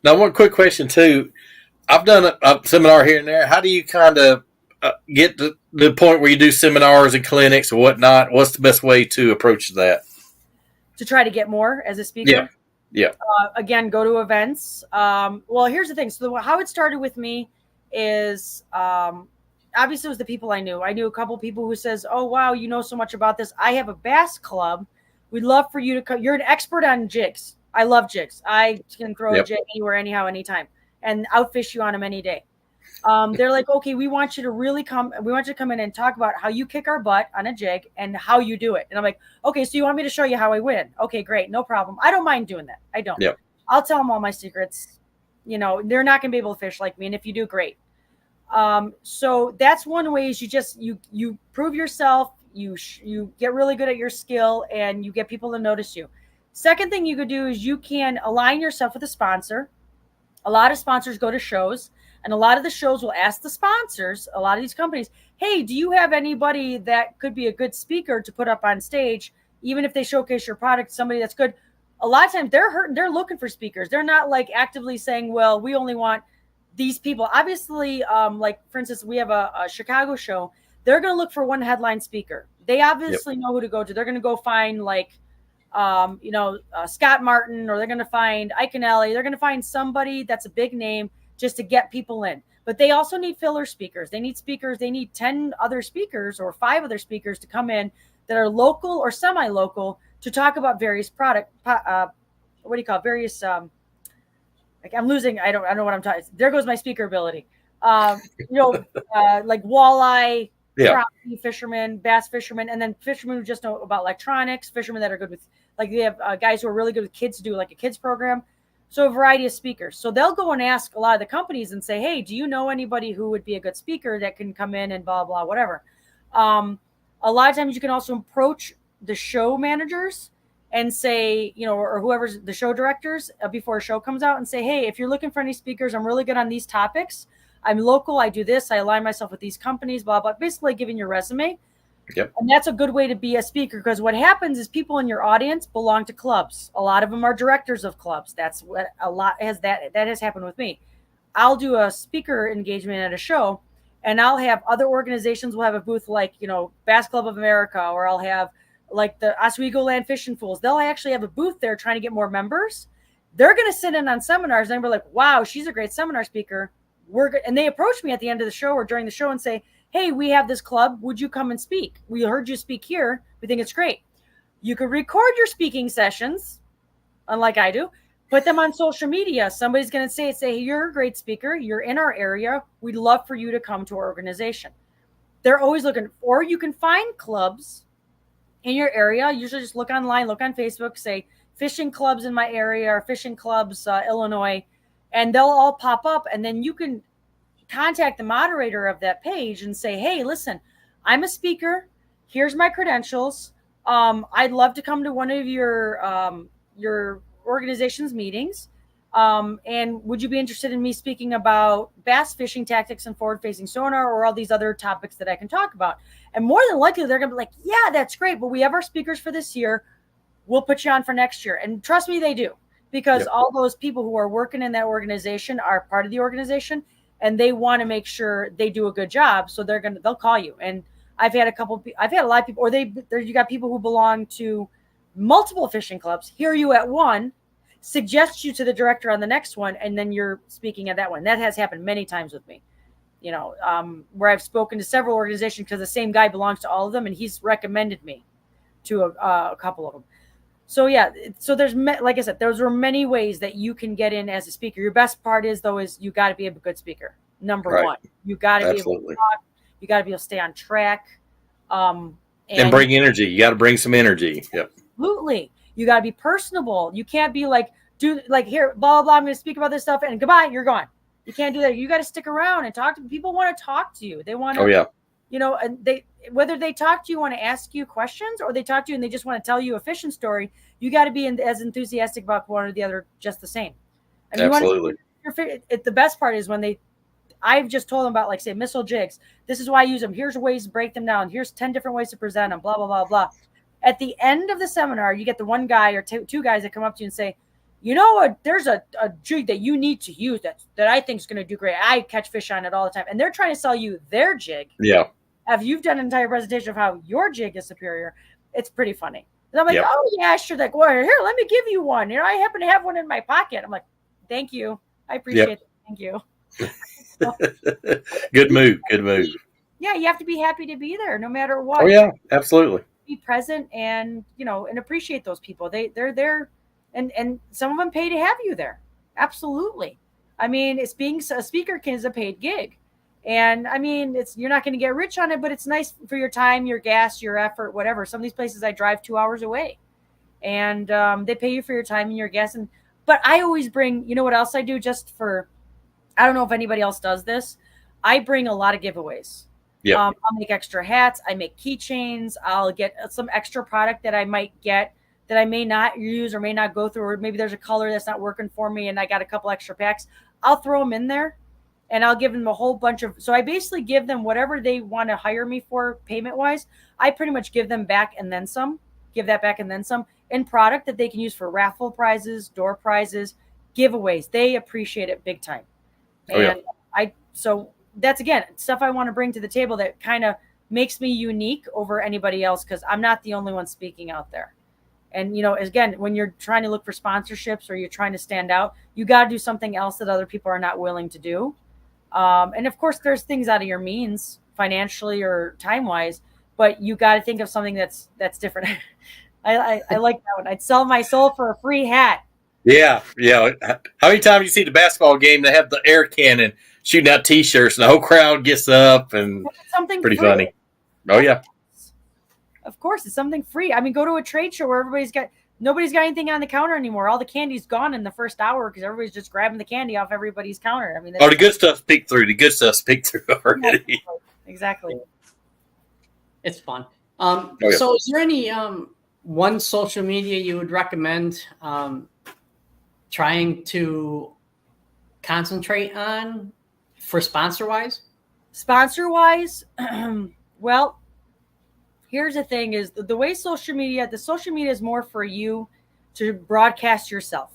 Now, one quick question too. I've done a seminar here and there. How do you kind of get to the point where you do seminars and clinics or whatnot? What's the best way to approach that? To try to get more as a speaker? Yeah. Again, go to events. Well, here's the thing. So how it started with me is obviously it was the people I knew. I knew a couple people who says, oh, wow, you know so much about this. I have a bass club. We'd love for you to come. You're an expert on jigs. I love jigs. I can throw a jig anywhere, anyhow, anytime, and outfish you on them any day. They're like, okay, we want you to really come. We want you to come in and talk about how you kick our butt on a jig and how you do it. And I'm like, okay, so you want me to show you how I win? Okay, great. No problem. I don't mind doing that. I don't. Yep. I'll tell them all my secrets. You know, they're not going to be able to fish like me. And if you do, great. So that's one way is you prove yourself. You get really good at your skill and you get people to notice you. Second thing you could do is you can align yourself with a sponsor. A lot of sponsors go to shows. And a lot of the shows will ask the sponsors, a lot of these companies, hey, do you have anybody that could be a good speaker to put up on stage, even if they showcase your product, somebody that's good? A lot of times they're looking for speakers. They're not like actively saying, well, we only want these people. Obviously, like, for instance, we have a Chicago show. They're going to look for one headline speaker. They obviously know who to go to. They're going to go find like, Scott Martin, or they're going to find Ike and Ellie. They're going to find somebody that's a big name just to get people in. But they also need filler speakers. They need speakers. They need 10 other speakers or 5 other speakers to come in that are local or semi-local to talk about various various, like I'm losing, I don't know what I'm talking. There goes my speaker ability. Like walleye, crappie fishermen, bass fishermen, and then fishermen who just know about electronics, fishermen that are good with, like they have guys who are really good with kids to do like a kids program. So a variety of speakers. So they'll go and ask a lot of the companies and say, hey, do you know anybody who would be a good speaker that can come in and blah, blah, whatever. A lot of times you can also approach the show managers and say, or whoever's the show directors before a show comes out and say, hey, if you're looking for any speakers, I'm really good on these topics. I'm local. I do this. I align myself with these companies, blah, blah, basically giving your resume. Yep. And that's a good way to be a speaker, because what happens is people in your audience belong to clubs. A lot of them are directors of clubs. That's what that has happened with me. I'll do a speaker engagement at a show, and I'll have other organizations will have a booth like, Bass Club of America, or I'll have like the Oswego Land Fishing Fools. They'll actually have a booth there trying to get more members. They're going to sit in on seminars and they're like, wow, she's a great seminar speaker. We're good. And they approach me at the end of the show or during the show and say, hey, we have this club. Would you come and speak? We heard you speak here. We think it's great. You could record your speaking sessions, unlike I do, put them on social media. Somebody's going to say, hey, you're a great speaker. You're in our area. We'd love for you to come to our organization. They're always looking, or you can find clubs in your area. Usually just look online, look on Facebook, say fishing clubs in my area or fishing clubs, Illinois, and they'll all pop up. And then you can contact the moderator of that page and say, hey, listen, I'm a speaker. Here's my credentials. I'd love to come to one of your organization's meetings. And would you be interested in me speaking about bass fishing tactics and forward-facing sonar or all these other topics that I can talk about? And more than likely, they're going to be like, yeah, that's great, but we have our speakers for this year. We'll put you on for next year. And trust me, they do, because all those people who are working in that organization are part of the organization, and they want to make sure they do a good job. So they'll call you. And I've had a lot of people, or you got people who belong to multiple fishing clubs, hear you at one, suggest you to the director on the next one, and then you're speaking at that one. That has happened many times with me, where I've spoken to several organizations because the same guy belongs to all of them, and he's recommended me to a couple of them. So so there's, like I said, those are many ways that you can get in as a speaker. Your best part is you got to be a good speaker. Number one, you got to be able to talk. You got to be able to stay on track. And bring energy. You got to bring some energy. Yep. Absolutely. You got to be personable. You can't be here, blah, blah, blah, I'm going to speak about this stuff and goodbye, you're gone. You can't do that. You got to stick around and talk to people. Want to talk to you. They want to, and whether they talk to you, want to ask you questions, or they talk to you and they just want to tell you a fishing story, you got to be as enthusiastic about one or the other, just the same. I mean, absolutely. The best part is when I've just told them about, say, missile jigs. This is why I use them. Here's ways to break them down. Here's 10 different ways to present them, blah, blah, blah, blah. At the end of the seminar, you get the one guy or two guys that come up to you and say, you know what, there's a jig that you need to use that I think is going to do great. I catch fish on it all the time. And they're trying to sell you their jig. Yeah. If you've done an entire presentation of how your jig is superior, it's pretty funny. And I'm like, oh, yeah, sure. Like, well, here, let me give you one. I happen to have one in my pocket. I'm like, thank you. I appreciate it. Thank you. Good move. Yeah, you have to be happy to be there no matter what. Oh, yeah, absolutely. Be present and, and appreciate those people. They're there, and some of them pay to have you there. Absolutely. I mean, it's being a speaker is a paid gig. And I mean, you're not going to get rich on it, but it's nice for your time, your gas, your effort, whatever. Some of these places I drive 2 hours away, and they pay you for your time and your gas. But I always bring, what else I do just for, I don't know if anybody else does this. I bring a lot of giveaways. Yeah. I'll make extra hats. I make keychains. I'll get some extra product that I might get that I may not use or may not go through, or maybe there's a color that's not working for me and I got a couple extra packs. I'll throw them in there. And I'll give them a whole bunch of, so I basically give them whatever they want to hire me for payment wise. I pretty much give them back and then some, in product that they can use for raffle prizes, door prizes, giveaways. They appreciate it big time. So that's, again, stuff I want to bring to the table that kind of makes me unique over anybody else, because I'm not the only one speaking out there. And, again, when you're trying to look for sponsorships or you're trying to stand out, you got to do something else that other people are not willing to do. And of course, there's things out of your means financially or time wise, but you got to think of something that's different. I like that one. I'd sell my soul for a free hat. Yeah. How many times you see the basketball game, they have the air cannon shooting out T-shirts and the whole crowd gets up, and something pretty free. funny. Oh yeah. Of course, it's something free. I mean, go to a trade show where nobody's got anything on the counter anymore. All the candy's gone in the first hour because everybody's just grabbing the candy off everybody's counter. I mean, the good stuff's peeked through. The good stuff's peeked through already. Exactly. It's fun. So is there any one social media you would recommend trying to concentrate on for sponsor-wise? Sponsor-wise, well, here's the thing is the way social media is more for you to broadcast yourself.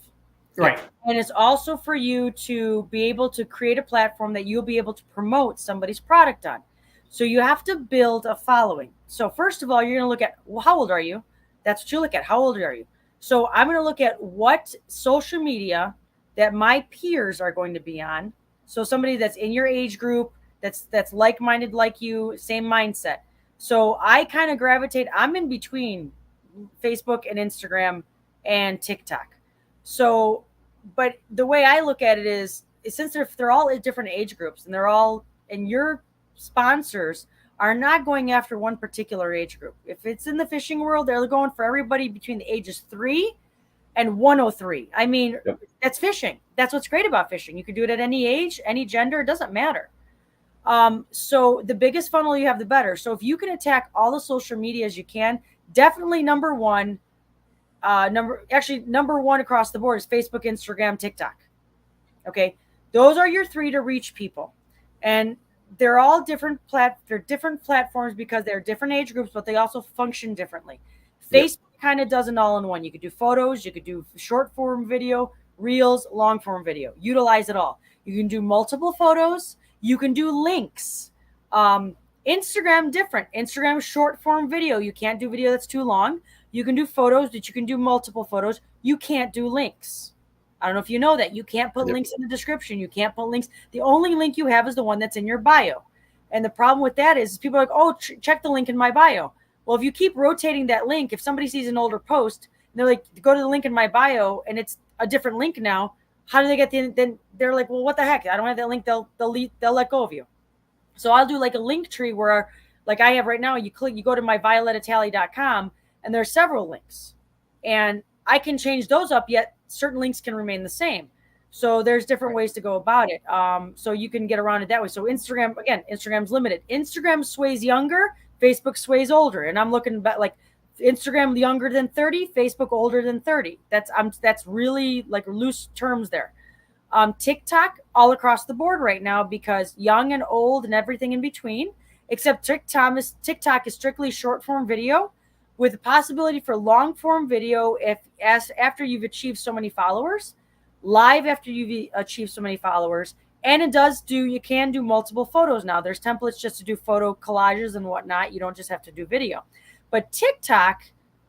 Right. And it's also for you to be able to create a platform that you'll be able to promote somebody's product on. So you have to build a following. So first of all, you're going to look at, well, how old are you? That's what you look at. How old are you? So I'm going to look at what social media that my peers are going to be on. So somebody that's in your age group, that's like-minded like you, same mindset. So I kind of gravitate. I'm in between Facebook and Instagram and TikTok. So, but the way I look at it is since they're all at different age groups and your sponsors are not going after one particular age group. If it's in the fishing world, they're going for everybody between the ages 3 and 103. I mean, That's fishing. That's what's great about fishing. You can do it at any age, any gender, it doesn't matter. So the biggest funnel you have, the better. So if you can attack all the social medias you can, definitely number one across the board is Facebook, Instagram, TikTok. Okay. Those are your 3 to reach people. And they're all different platforms because they're different age groups, but they also function differently. Facebook kind of does an all-in-one. You could do photos, you could do short form video, reels, long form video. Utilize it all. You can do multiple photos. You can do links. Instagram different. Instagram short form video. You can't do video that's too long. You can do photos, but you can do multiple photos. You can't do links. I don't know if you know that. You can't put links in the description. You can't put links. The only link you have is the one that's in your bio. And the problem with that is people are like, oh, check the link in my bio. Well, if you keep rotating that link, if somebody sees an older post, and they're like, go to the link in my bio, and it's a different link now, how do they get then they're like, well, what the heck? I don't have that link. They'll let go of you. So I'll do like a link tree where, like I have right now, you go to my violetatalley.com, and there's several links. And I can change those up, yet certain links can remain the same. So there's different ways to go about it. So you can get around it that way. So Instagram's limited. Instagram sways younger, Facebook sways older. And I'm looking at like Instagram younger than 30, Facebook older than 30. That's really like loose terms there. TikTok all across the board right now because young and old and everything in between, except TikTok is strictly short form video with the possibility for long form video after you've achieved so many followers, live after you've achieved so many followers. And you can do multiple photos now. There's templates just to do photo collages and whatnot. You don't just have to do video. But TikTok,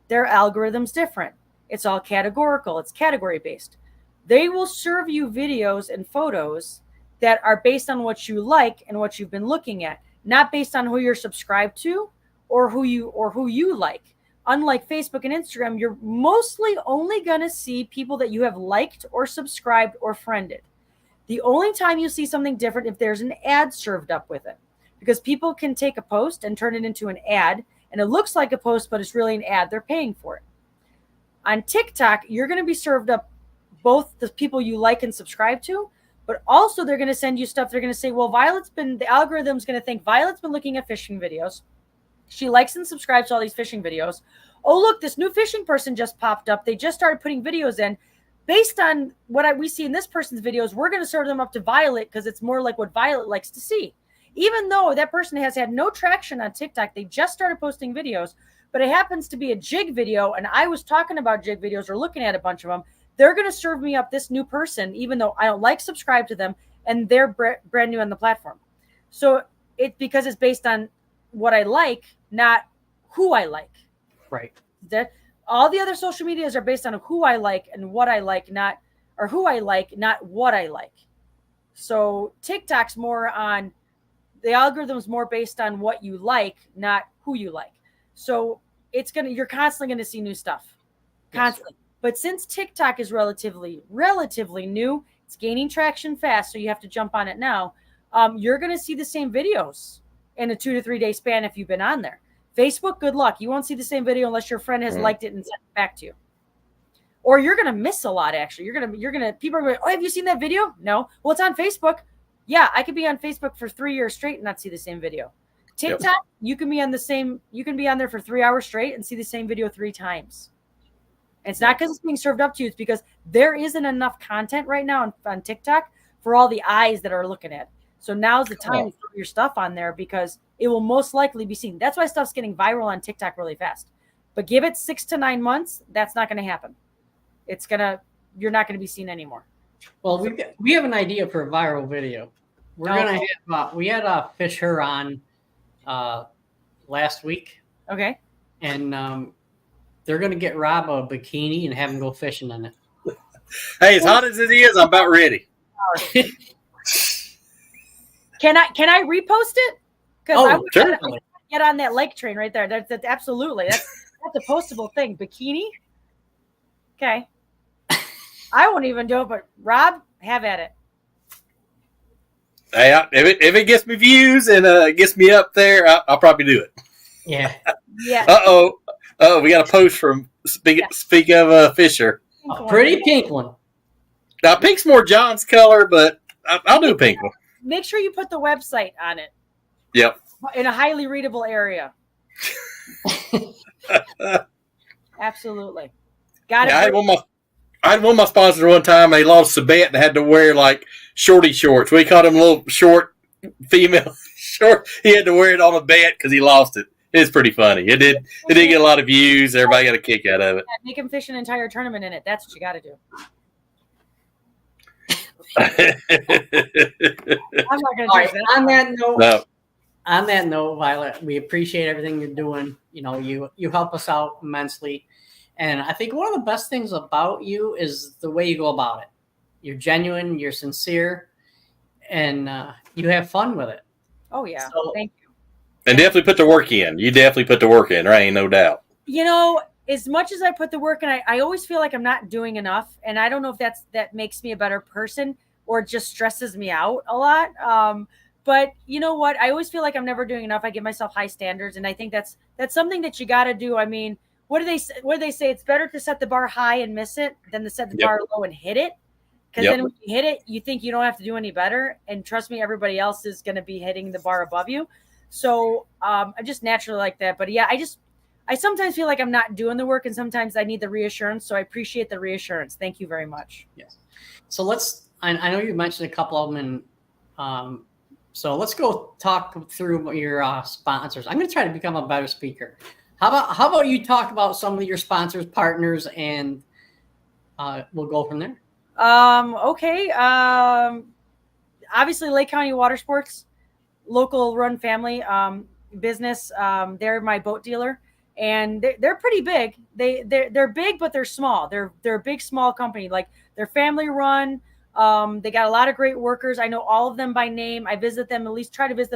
their algorithm's different. It's all categorical. It's category based. They will serve you videos and photos that are based on what you like and what you've been looking at, not based on who you're subscribed to or who you like. Unlike Facebook and Instagram, you're mostly only going to see people that you have liked or subscribed or friended. The only time you see something different if there's an ad served up with it, because people can take a post and turn it into an ad, and it looks like a post, but it's really an ad. They're paying for it. On TikTok, you're going to be served up both the people you like and subscribe to, but also they're going to send you stuff. They're going to say, well, the algorithm's going to think Violet's been looking at fishing videos. She likes and subscribes to all these fishing videos. Oh, look, this new fishing person just popped up. They just started putting videos in. Based on what we see in this person's videos, we're going to serve them up to Violet because it's more like what Violet likes to see. Even though that person has had no traction on TikTok, they just started posting videos, but it happens to be a jig video, and I was talking about jig videos or looking at a bunch of them. They're going to serve me up this new person, even though I don't subscribe to them, and they're brand new on the platform. So because it's based on what I like, not who I like. Right. That all the other social medias are based on who I like and what I like, not what I like. So TikTok's more on the algorithm's more based on what you like, not who you like. So you're constantly going to see new stuff. Constantly. Yes. But since TikTok is relatively new, it's gaining traction fast, so you have to jump on it now. You're going to see the same videos in a 2 to 3 day span if you've been on there. Facebook, good luck. You won't see the same video unless your friend has liked it and sent it back to you. Or you're going to miss a lot, actually. People are going to, oh, have you seen that video? No. Well, it's on Facebook. Yeah, I could be on Facebook for 3 years straight and not see the same video. TikTok, you can be on there for 3 hours straight and see the same video 3 times. And it's not because it's being served up to you. It's because there isn't enough content right now on TikTok for all the eyes that are looking at it. So now's the time to throw your stuff on there because it will most likely be seen. That's why stuff's getting viral on TikTok really fast. But give it 6 to 9 months, that's not going to happen. You're not going to be seen anymore. Well, we have an idea for a viral video. We're going to have, we had a Fish Her on last week. Okay. And they're going to get Rob a bikini and have him go fishing in it. Hey, as hot as it is, I'm about ready. Can I repost it? Because I would get on that lake train right there. That's absolutely. That's a postable thing. Bikini? Okay. I won't even do it, but Rob, have at it. Hey, if it gets me views and gets me up there, I'll probably do it. Yeah. Yeah. Oh, we got a post from speak of Fisher. A pretty pink one. Now, pink's more John's color, but I'll do a pink one. Make sure you put the website on it. Yep. In a highly readable area. Absolutely. Got it. Yeah, I had one of my sponsors one time. They lost a bet and had to wear like shorty shorts. We called him little short female short. He had to wear it on a bet because he lost it. It's pretty funny. It did get a lot of views. Everybody got a kick out of it. Yeah, make him fish an entire tournament in it. That's what you got to do. I'm not going to do that. On that note, Violet, we appreciate everything you're doing. You know, you help us out immensely. And I think one of the best things about you is the way you go about it. You're genuine, you're sincere, and you have fun with it. Oh, yeah. So, thank you. And definitely put the work in. You definitely put the work in. There ain't no doubt. You know, as much as I put the work in, I always feel like I'm not doing enough. And I don't know if that makes me a better person or just stresses me out a lot. But you know what? I always feel like I'm never doing enough. I give myself high standards. And I think that's something that you got to do. I mean, what do they say? It's better to set the bar high and miss it than to set the bar low and hit it. Because then when you hit it, you think you don't have to do any better. And trust me, everybody else is going to be hitting the bar above you. So I'm just naturally like that. But yeah, I sometimes feel like I'm not doing the work and sometimes I need the reassurance. So I appreciate the reassurance. Thank you very much. Yes. So I know you mentioned a couple of them. And so let's go talk through your sponsors. I'm going to try to become a better speaker. How about you talk about some of your sponsors, partners, and we'll go from there. Okay. Obviously Lake County Water Sports, local run family business. They're my boat dealer and they're pretty big. They're big, but they're small. They're a big, small company. Like they're family run. They got a lot of great workers. I know all of them by name. I try to visit them at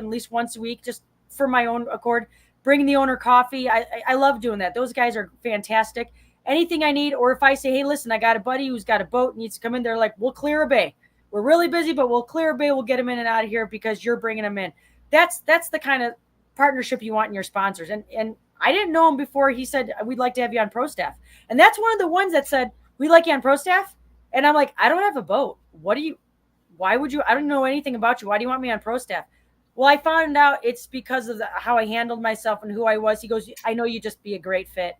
least once a week, just for my own accord. Bring the owner coffee. I love doing that. Those guys are fantastic. Anything I need, or if I say, hey, listen, I got a buddy who's got a boat, needs to come in, they're like, we'll clear a bay. We're really busy, but we'll clear a bay. We'll get them in and out of here because you're bringing them in. That's the kind of partnership you want in your sponsors. And I didn't know him before he said, we'd like to have you on pro staff. And that's one of the ones that said, we'd like you on pro staff. And I'm like, I don't have a boat. Why would you? I don't know anything about you. Why do you want me on pro staff? Well, I found out it's because of how I handled myself and who I was. He goes, I know you'd just be a great fit.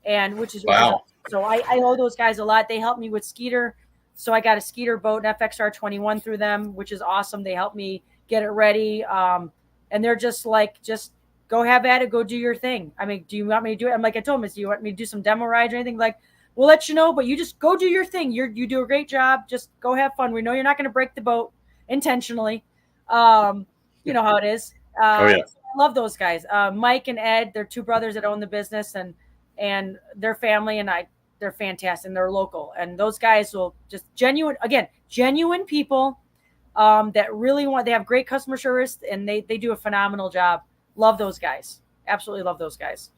And which is wow. So I owe those guys a lot. They helped me with Skeeter. So I got a Skeeter boat, an FXR 21 through them, which is awesome. They helped me get it ready. And they're just like, just go have at it. Go do your thing. I mean, do you want me to do it? I'm like, I told him, do you want me to do some demo rides or anything? Like, we'll let you know, but you just go do your thing. You do a great job. Just go have fun. We know you're not going to break the boat intentionally. You know how it is. I love those guys. Mike and Ed, they're two brothers that own the business and their family and they're fantastic and they're local. And those guys will just genuine people that really they have great customer service and they do a phenomenal job. Love those guys. Absolutely love those guys.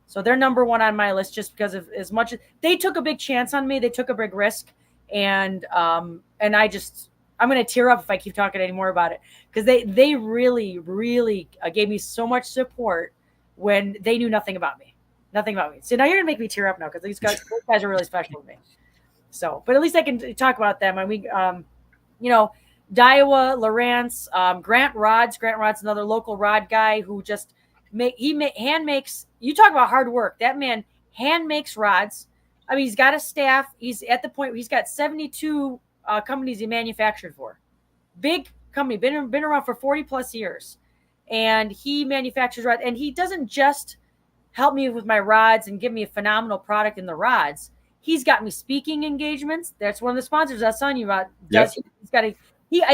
So they're number one on my list just because of as much as they took a big chance on me. They took a big risk. And I'm going to tear up if I keep talking anymore about it because they really, really gave me so much support when they knew nothing about me. So now you're going to make me tear up now because those guys are really special to me. So, but at least I can talk about them. And we, Daiwa, Lawrence, Grant Rods. Grant Rod's another local rod guy who just hand makes. You talk about hard work. That man hand makes rods. I mean, he's got a staff. He's at the point where he's got 72 companies he manufactured for. Big company, been around for 40 plus years. And he manufactures rods. And he doesn't just help me with my rods and give me a phenomenal product in the rods. He's got me speaking engagements. That's one of the sponsors I was telling you about. Yes. I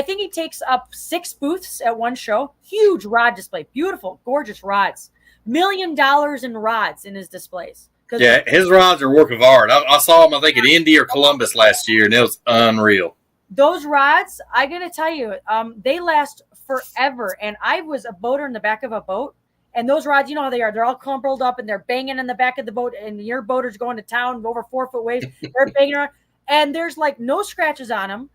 think he takes up 6 booths at one show. Huge rod display. Beautiful, gorgeous rods. $1 million in rods in his displays. Yeah, his rods are a work of art. I saw him, I think, at Indy or Columbus last year, and it was unreal. Those rods, I got to tell you, they last forever. And I was a boater in the back of a boat, And those rods, you know how they are. They're all crumpled up and they're banging in the back of the boat. And your boater's going to town over 4-foot waves. They're banging around. And there's like no scratches on them.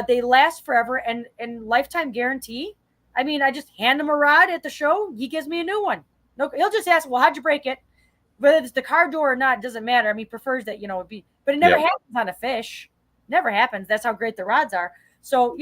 They last forever and lifetime guarantee. I mean, I just hand him a rod at the show. He gives me a new one. No, he'll just ask, well, how'd you break it? Whether it's the car door or not, it doesn't matter. I mean, he prefers that, it be, but it never happens on a fish. Never happens. That's how great the rods are. So,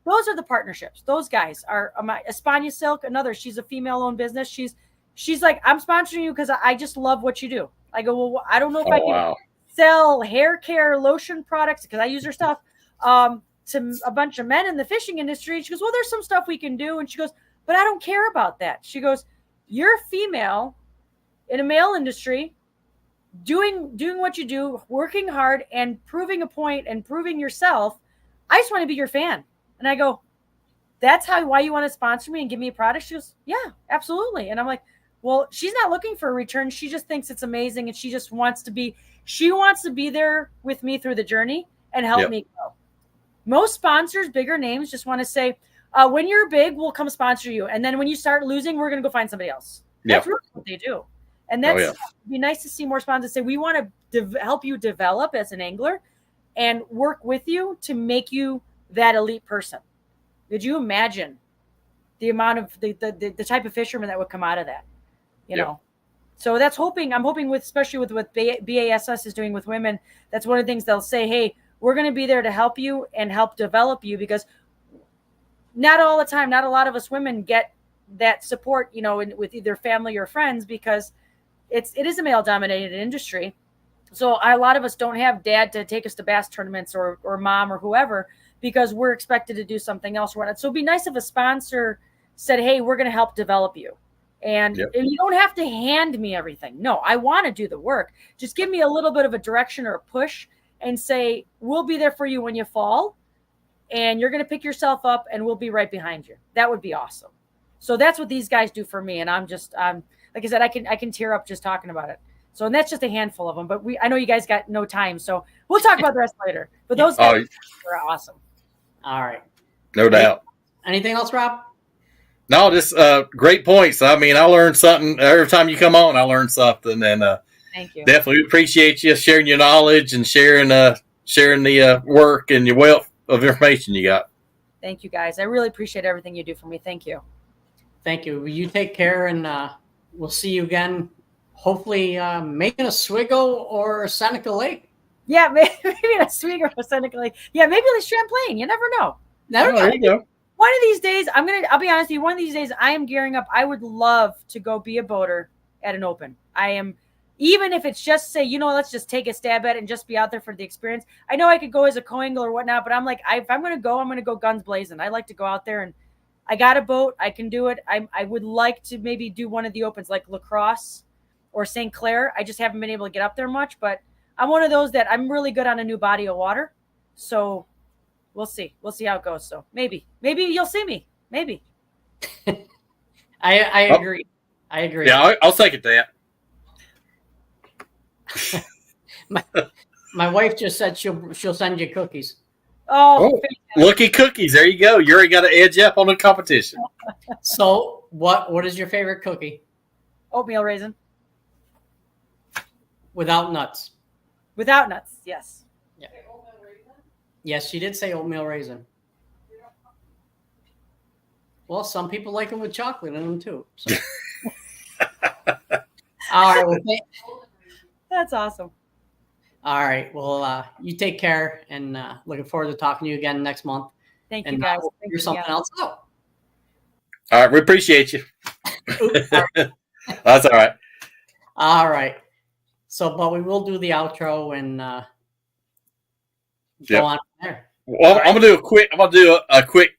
those are the partnerships. Those guys are Espana Silk, another, she's a female owned business. She's like, I'm sponsoring you because I just love what you do. I go, well, I don't know if I can sell hair care lotion products because I use her stuff to a bunch of men in the fishing industry. She goes, well, there's some stuff we can do. And she goes, but I don't care about that. She goes, you're female in a male industry doing what you do, working hard and proving a point and proving yourself. I just want to be your fan. And I go, that's why you want to sponsor me and give me a product? She goes, yeah, absolutely. And I'm like, well, she's not looking for a return. She just thinks it's amazing. And she wants to be there with me through the journey and help me grow. Most sponsors, bigger names, just want to say, when you're big, we'll come sponsor you. And then when you start losing, we're going to go find somebody else. That's really what they do. And it'd be nice to see more sponsors say, we want to help you develop as an angler and work with you to make you that elite person. Could you imagine the amount of the type of fishermen that would come out of that? You know? So I'm hoping with, especially with what BASS is doing with women, that's one of the things they'll say, hey, we're going to be there to help you and help develop you, because not all the time, not a lot of us women get that support, with either family or friends, because it is a male dominated industry. So a lot of us don't have dad to take us to bass tournaments or mom or whoever, because we're expected to do something else. So it'd be nice if a sponsor said, hey, we're going to help develop you. And you don't have to hand me everything. No, I want to do the work. Just give me a little bit of a direction or a push and say, we'll be there for you when you fall, and you're going to pick yourself up and we'll be right behind you. That would be awesome. So that's what these guys do for me. And I'm like I said, I can tear up just talking about it. So, and that's just a handful of them, but I know you guys got no time, so we'll talk about the rest later. But those guys are awesome. All right. No doubt. Anything else, Rob? No, just great points. I mean, I learned something every time you come on. I learn something, and thank you. Definitely appreciate you sharing your knowledge and sharing the work and your wealth of information you got. Thank you, guys. I really appreciate everything you do for me. Thank you. Thank you. You take care, and we'll see you again. Hopefully, making a Oswego or Seneca Lake. Yeah, maybe a Oswego or Seneca Lake. Yeah, maybe the Champlain. You never know. There you go. One of these days, I'll be honest with you, one of these days I am gearing up. I would love to go be a boater at an open. I am, even if it's just say, let's just take a stab at it and just be out there for the experience. I know I could go as a co-angler or whatnot, but I'm like, if I'm going to go guns blazing. I like to go out there, and I got a boat. I can do it. I would like to maybe do one of the opens like La Crosse or St. Clair. I just haven't been able to get up there much, but I'm one of those that I'm really good on a new body of water. So we'll see. We'll see how it goes. So maybe you'll see me. Maybe. I agree. I agree. Yeah, I'll second that. My wife just said she'll send you cookies. Oh, lucky cookies. There you go. You already got to edge up on the competition. So what is your favorite cookie? Oatmeal raisin. Without nuts. Without nuts, yes. Yeah. Yes, she did say oatmeal raisin. Well, some people like them with chocolate in them too. So. All right. Well, that's awesome. All right. Well, you take care, and looking forward to talking to you again next month. Thank you, guys. We'll figure something else out. All right. We appreciate you. That's all right. All right. So, but we will do the outro and go on from there. Well, right. I'm gonna do a quick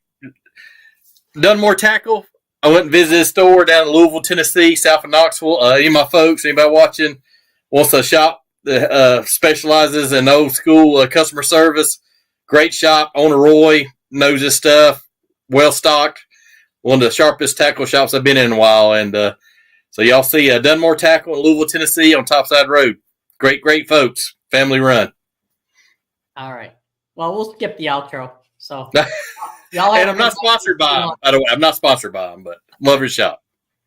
Dunmore Tackle. I went and visited a store down in Louisville, Tennessee, south of Knoxville. Any of my folks, anybody watching, wants a shop that specializes in old school customer service. Great shop. Owner Roy knows his stuff. Well stocked. One of the sharpest tackle shops I've been in a while. And so y'all see Dunmore Tackle in Louisville, Tennessee on Topside Road. Great folks. Family run. All right. Well, we'll skip the outro. So y'all and I'm not sponsored by them. By the way, I'm not sponsored by them, but love your shop.